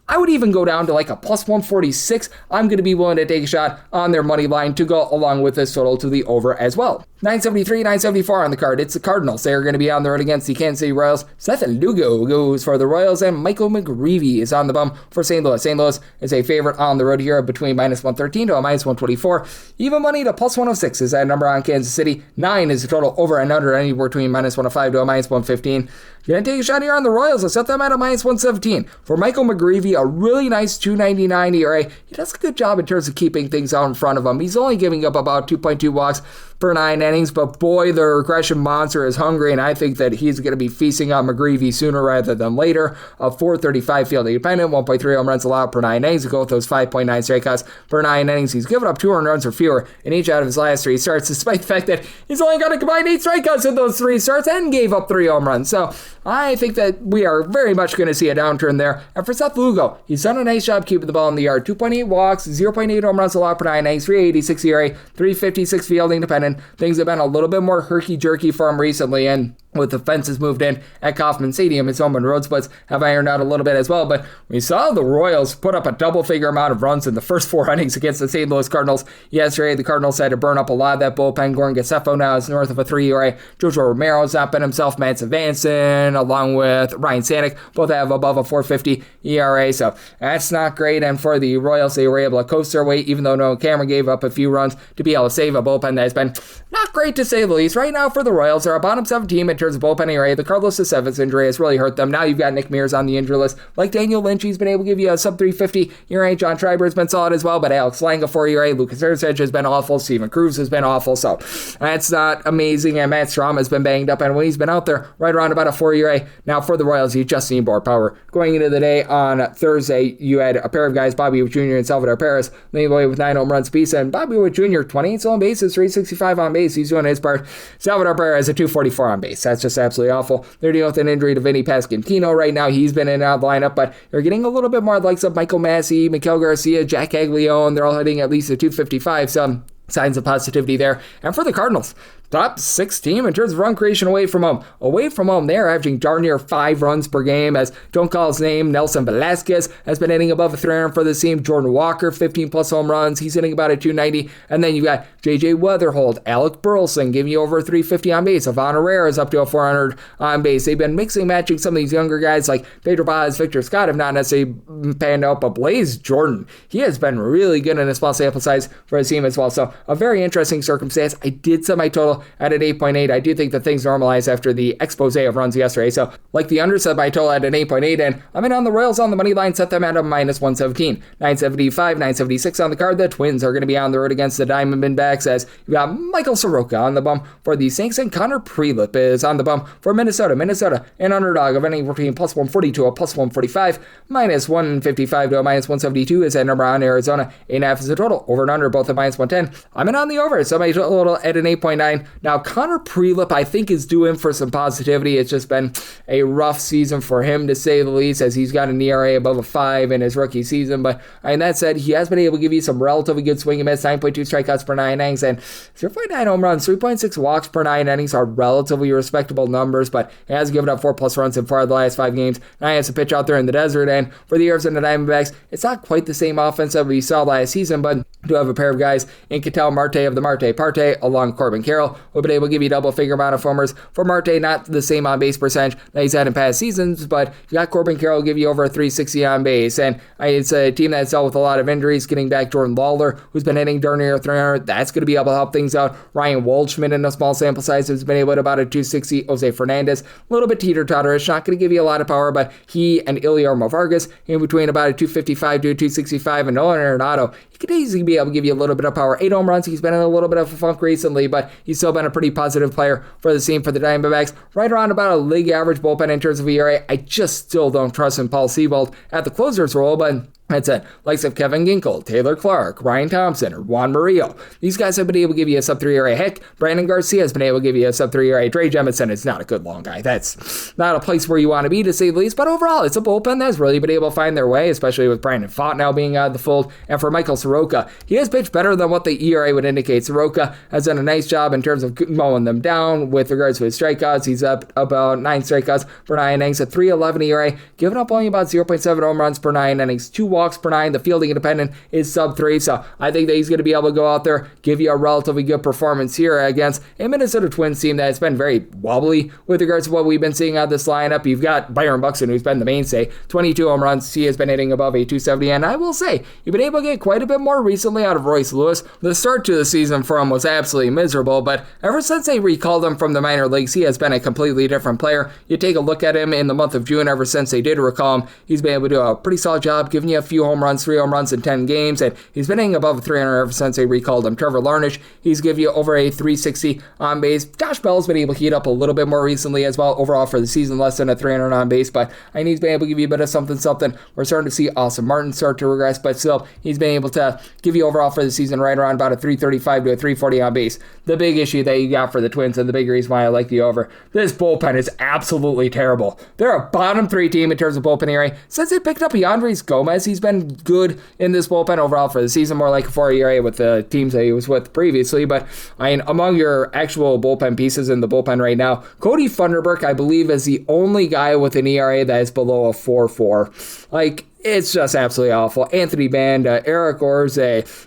I would even go down to like a plus 146. I'm going to be willing to take a shot on their money line to go along with this total to the over as well. 973, 974 on the card. It's the Cardinals. They are going to be on the road against the Kansas City Royals. Seth Lugo goes for the Royals, and Michael McGreevy is on the bum for St. Louis. St. Louis is a favorite on the road here between minus 113 to a minus 124. Even money to plus 106 is that number on Kansas City. 9 is the total over and under, anywhere between minus 105 to a minus 115. You're going to take a shot here on the Royals. I set them at a minus 117. For Michael McGreevy, a really nice 2.99 ERA. He does a good job in terms of keeping things out in front of him. He's only giving up about 2.2 walks per 9 innings, but boy, the regression monster is hungry, and I think that he's going to be feasting on McGreevy sooner rather than later. A 435 fielding dependent, 1.3 home runs allowed per 9 innings. To go with those 5.9 strikeouts per 9 innings. He's given up 200 runs or fewer in each out of his last 3 starts, despite the fact that he's only got a combined 8 strikeouts in those 3 starts and gave up 3 home runs. So I think that we are very much going to see a downturn there. And for Seth Lugo, he's done a nice job keeping the ball in the yard. 2.8 walks, 0.8 home runs allowed per 9 innings, 386 ERA, 356 fielding dependent. Things have been a little bit more herky-jerky for him recently, and with the fences moved in at Kauffman Stadium, his home and road splits have ironed out a little bit as well. But we saw the Royals put up a double-figure amount of runs in the first 4 innings against the St. Louis Cardinals yesterday. The Cardinals had to burn up a lot of that bullpen. Goran Gassefo now is north of a 3 ERA. Jojo Romero's not been himself. Madsen Vanson, along with Ryan Stanek, both have above a 4.50 ERA. So that's not great. And for the Royals, they were able to coast their way, even though Noah Cameron gave up a few runs to be able to save a bullpen that has been not great to say the least. Right now for the Royals, they're a bottom 7 team in terms of bullpen ERA. The Carlos Estevez injury has really hurt them. Now you've got Nick Mears on the injury list. Like Daniel Lynch, he's been able to give you a sub 350 ERA. John Schreiber has been solid as well, but Alex Lang, 4 ERA. Lucas Erceg has been awful. Steven Cruz has been awful. So that's not amazing. And Matt Strom has been banged up, and when he's been out there, right around about a 4 ERA. Now for the Royals, you just need more power. Going into the day on Thursday, you had a pair of guys, Bobby Witt Jr. and Salvador Perez, leading away with 9 home runs apiece. And Bobby Witt Jr., 28 stolen bases, 365 on base. He's doing his part. Salvador Perez, a 244 on base. That's just absolutely awful. They're dealing with an injury to Vinny Pasquantino right now. He's been in and out of the lineup, but you're getting a little bit more likes of Michael Massey, Miguel Garcia, Jack Aglione. They're all hitting at least a 255. Some signs of positivity there. And for the Cardinals, top 6 team in terms of run creation away from home. Away from home, they're averaging darn near 5 runs per game. As don't call his name, Nelson Velasquez has been hitting above a 300 for this team. Jordan Walker, 15 plus home runs. He's hitting about a 290. And then you got J.J. Weatherholt, Alec Burleson giving you over 350 on base. Ivan Herrera is up to a 400 on base. They've been mixing, matching some of these younger guys like Pedro Baez, Victor Scott have not necessarily panned out, but Blaze Jordan, he has been really good in a small sample size for his team as well. So a very interesting circumstance. I did set my total total at an 8.8. I do think that things normalize after the expose of runs yesterday. So like the under, set my total at an 8.8, and I'm in on the Royals on the money line, set them at a minus 117. 975, 976 on the card. The Twins are going to be on the road against the Diamondbacks, as you got Michael Soroka on the bump for the Saints, and Connor Prelip is on the bump for Minnesota. Minnesota, an underdog of anything between plus 140 to a plus 145, minus 155 to a minus 172 is that number on Arizona. 8.5 is the total. Over and under, both at minus 110. I'm in on the over, so my total at an 8.9. Now, Connor Prelip, I think, is due in for some positivity. It's just been a rough season for him, to say the least, as he's got an ERA above a 5 in his rookie season. But that said, he has been able to give you some relatively good swing and miss. 9.2 strikeouts per 9 innings and 0.9 home runs. 3.6 walks per 9 innings are relatively respectable numbers, but he has given up 4+ runs in 4 of the last 5 games. Now he has to pitch out there in the desert, and for the Arizona Diamondbacks, it's not quite the same offense that we saw last season, but do have a pair of guys in Ketel Marte of the Marte Parte along Corbin Carroll, who have been able to give you double-figure amount of homers. For Marte, not the same on-base percentage that he's had in past seasons, but you got Corbin Carroll give you over a 360 on base, and it's a team that's dealt with a lot of injuries. Getting back Jordan Lawler, who's been hitting darn near 300, that's going to be able to help things out. Ryan Waldschmidt, in a small sample size, has been able to about a 260. Jose Fernandez, a little bit teeter-totterish, not going to give you a lot of power, but he and Iliarmo Vargas in between about a 255 to a 265, and Nolan Arenado, he could easily be able to give you a little bit of power. 8 home runs. He's been in a little bit of a funk recently, but he's still been a pretty positive player for the team for the Diamondbacks. Right around about a league average bullpen in terms of ERA. I just still don't trust in Paul Seabold at the closer's role, but that's it. Likes of Kevin Ginkel, Taylor Clark, Ryan Thompson, or Juan Murillo. These guys have been able to give you a sub-3 ERA. Heck, Brandon Garcia has been able to give you a sub-3 ERA. Trey Jemison is not a good long guy. That's not a place where you want to be, to say the least. But overall, it's a bullpen that's really been able to find their way, especially with Brandon Pfaadt now being out of the fold. And for Michael Soroka, he has pitched better than what the ERA would indicate. Soroka has done a nice job in terms of mowing them down with regards to his strikeouts. He's up about 9 strikeouts per 9 innings, a 3.11 ERA, giving up only about 0.7 home runs per 9 innings, 2 walks per 9. The field independent is sub-3, so I think that he's going to be able to go out there, give you a relatively good performance here against a Minnesota Twins team that has been very wobbly with regards to what we've been seeing out of this lineup. You've got Byron Buxton, who's been the mainstay, 22 home runs. He has been hitting above a 270, and I will say, you've been able to get quite a bit more recently out of Royce Lewis. The start to the season for him was absolutely miserable, but ever since they recalled him from the minor leagues, he has been a completely different player. You take a look at him in the month of June, ever since they did recall him, he's been able to do a pretty solid job, giving you a few home runs, 3 home runs in 10 games, and he's been hitting above 300 ever since they recalled him. Trevor Larnach, he's given you over a 360 on base. Josh Bell's been able to heat up a little bit more recently as well. Overall for the season, less than a 300 on base, but he's been able to give you a bit of something. We're starting to see Austin Martin start to regress, but still, he's been able to give you overall for the season right around about a 335 to a 340 on base. The big issue that you got for the Twins, and the big reason why I like the over, this bullpen is absolutely terrible. They're a bottom 3 team in terms of bullpen ERA. Since they picked up Yandres Gomez, he's been good in this bullpen overall for the season, more like a 4 ERA with the teams that he was with previously. But among your actual bullpen pieces in the bullpen right now, Cody Funderburk, I believe, is the only guy with an ERA that is below a 4.4. It's just absolutely awful. Anthony Banda, Eric Orze,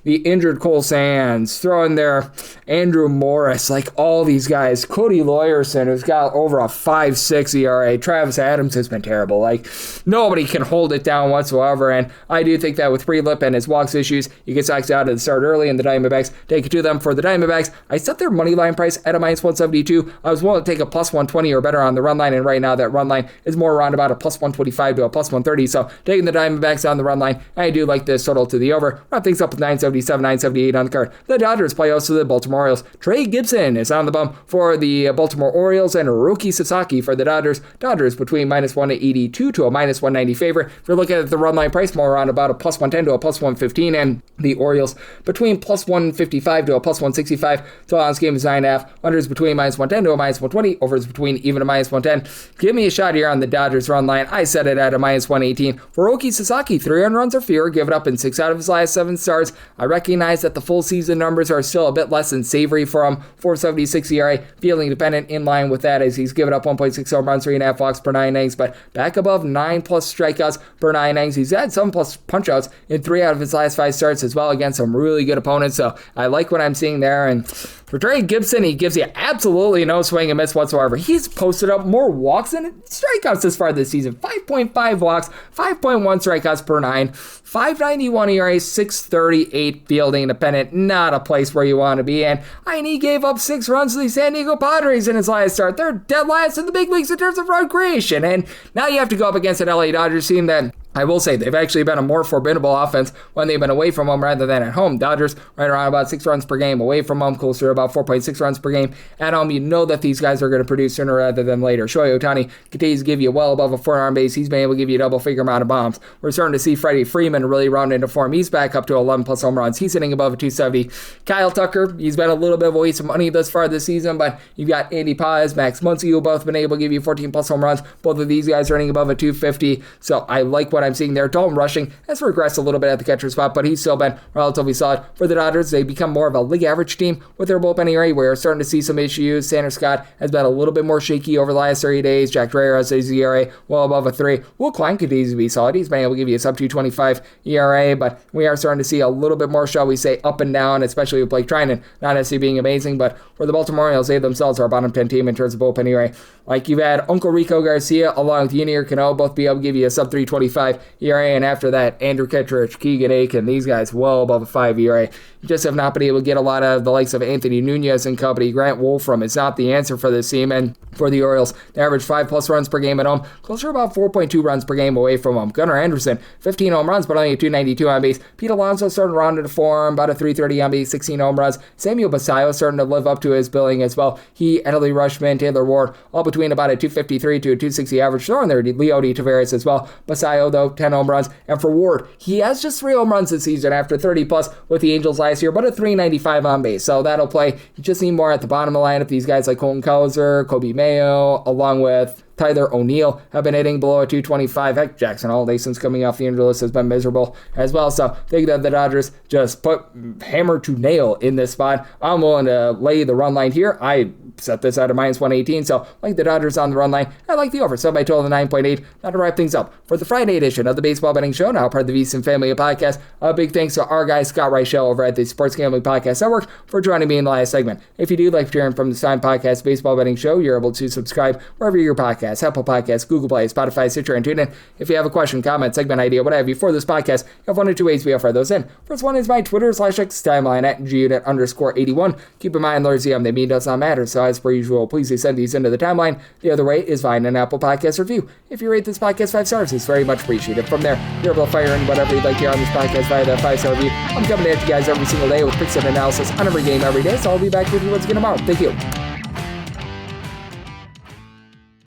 the injured Cole Sands, throw in there Andrew Morris, all these guys. Cody Lawyerson, who's got over a 5.6 ERA. Travis Adams has been terrible. Nobody can hold it down whatsoever, and I do think that with Prelip and his walks issues, you get Sox out at the start early, and the Diamondbacks take it to them. For the Diamondbacks, I set their money line price at a minus 172. I was willing to take a plus 120 or better on the run line, and right now that run line is more around about a plus 125 to a plus 130, so taking the Diamondbacks on the run line, I do like this total to the over. Wrap things up with 977, 978 on the card. The Dodgers play host to the Baltimore Orioles. Trey Gibson is on the bump for the Baltimore Orioles, and Hiroki Sasaki for the Dodgers. Dodgers between minus 182 to a minus 190 favorite. If you're looking at the run line price, more around about a plus 110 to a plus 115, and the Orioles between plus 155 to a plus 165. Total on this game is 9.5. Unders between minus 110 to a minus 120. Overs between even a minus 110. Give me a shot here on the Dodgers run line. I set it at a minus 118. For Hiroki Sasaki, 300 runs or fewer, given up in 6 out of his last 7 starts. I recognize that the full season numbers are still a bit less than savory for him. 4.76 ERA, fielding dependent, in line with that as he's given up 1.6 home runs, 3.5 walks per 9 innings, but back above 9 plus strikeouts per 9 innings. He's had 7 plus punchouts in 3 out of his last 5 starts as well against some really good opponents, so I like what I'm seeing there. And for Trey Gibson, he gives you absolutely no swing and miss whatsoever. He's posted up more walks than strikeouts this far this season. 5.5 walks, 5.1 strikeouts per 9, 5.91 ERA, 6.38 fielding independent. Not a place where you want to be. And he gave up 6 runs to the San Diego Padres in his last start. They're dead last in the big leagues in terms of run creation. And now you have to go up against an LA Dodgers team that, I will say, they've actually been a more formidable offense when they've been away from home rather than at home. Dodgers right around about 6 runs per game, away from home closer to about 4.6 runs per game. At home, you know that these guys are going to produce sooner rather than later. Shohei Ohtani continues to give you well above a 4-arm base. He's been able to give you a double-figure amount of bombs. We're starting to see Freddie Freeman really round into form. He's back up to 11-plus home runs. He's hitting above a 270. Kyle Tucker, he's been a little bit of a waste of money thus far this season, but you've got Andy Paz, Max Muncy, who both been able to give you 14-plus home runs. Both of these guys are hitting above a 250, so I like what I'm seeing there. Dalton Rushing has regressed a little bit at the catcher spot, but he's still been relatively solid. For the Dodgers, they become more of a league average team with their bullpen ERA. We're starting to see some issues. Sanders Scott has been a little bit more shaky over the last 30 days. Jack Dreher has his ERA well above a 3. Will Klein continues to be solid. He's been able to give you a sub 225 ERA, but we are starting to see a little bit more, shall we say, up and down, especially with Blake Trinan not necessarily being amazing, but for the Baltimore Orioles, they themselves are a bottom 10 team in terms of bullpen ERA. Like, you've had Uncle Rico Garcia along with Yunior Cano both be able to give you a sub 325 ERA, and after that, Andrew Kittredge, Keegan Aiken, these guys well above a 5 ERA. You just have not been able to get a lot of the likes of Anthony Nunez and company. Grant Wolfram is not the answer for this team, and for the Orioles, they average 5-plus runs per game at home, closer to about 4.2 runs per game away from home. Gunnar Anderson, 15 home runs, but only a 292 on base. Pete Alonso starting to round into form, about a 330 on base, 16 home runs. Samuel Basallo starting to live up to his billing as well. He, Adley Rushman, Taylor Ward, all between about a 253 to a 260 average. Throwing there, Leody Taveras as well. Basallo, though, 10 home runs. And for Ward, he has just 3 home runs this season after 30-plus with the Angels last year, but a 395 on base. So that'll play. You just need more at the bottom of the lineup. These guys like Colton Cowser, Kobe Mayo, along with Tyler O'Neill have been hitting below a 225. Heck, Jackson Holiday, since coming off the injury list, has been miserable as well. So I think that the Dodgers just put hammer to nail in this spot. I'm willing to lay the run line here. I set this at a minus 118, so I like the Dodgers on the run line. I like the over, so by total of 9.8. Now to wrap things up for the Friday edition of the Baseball Betting Show, now part of the VSiN family of podcasts. A big thanks to our guy Scott Reichel over at the Sports Gambling Podcast Network for joining me in the last segment. If you do like hearing from the Stein Podcast Baseball Betting Show, you're able to subscribe wherever your podcasts, Apple Podcasts, Google Play, Spotify, Stitcher, and TuneIn. If you have a question, comment, segment idea, what have you for this podcast, you have one or two ways we offer those in. First one is my Twitter/X timeline at @GUnit_81. Keep in mind, Lord ZM, they mean does not matter, so as per usual, please send these into the timeline. The other way is via an Apple Podcast review. If you rate this podcast 5 stars, it's very much appreciated. From there, you're able to fire in whatever you'd like to hear on this podcast via that 5-star review. I'm coming at you guys every single day with picks and analysis on every game every day, so I'll be back with you once again tomorrow. Thank you.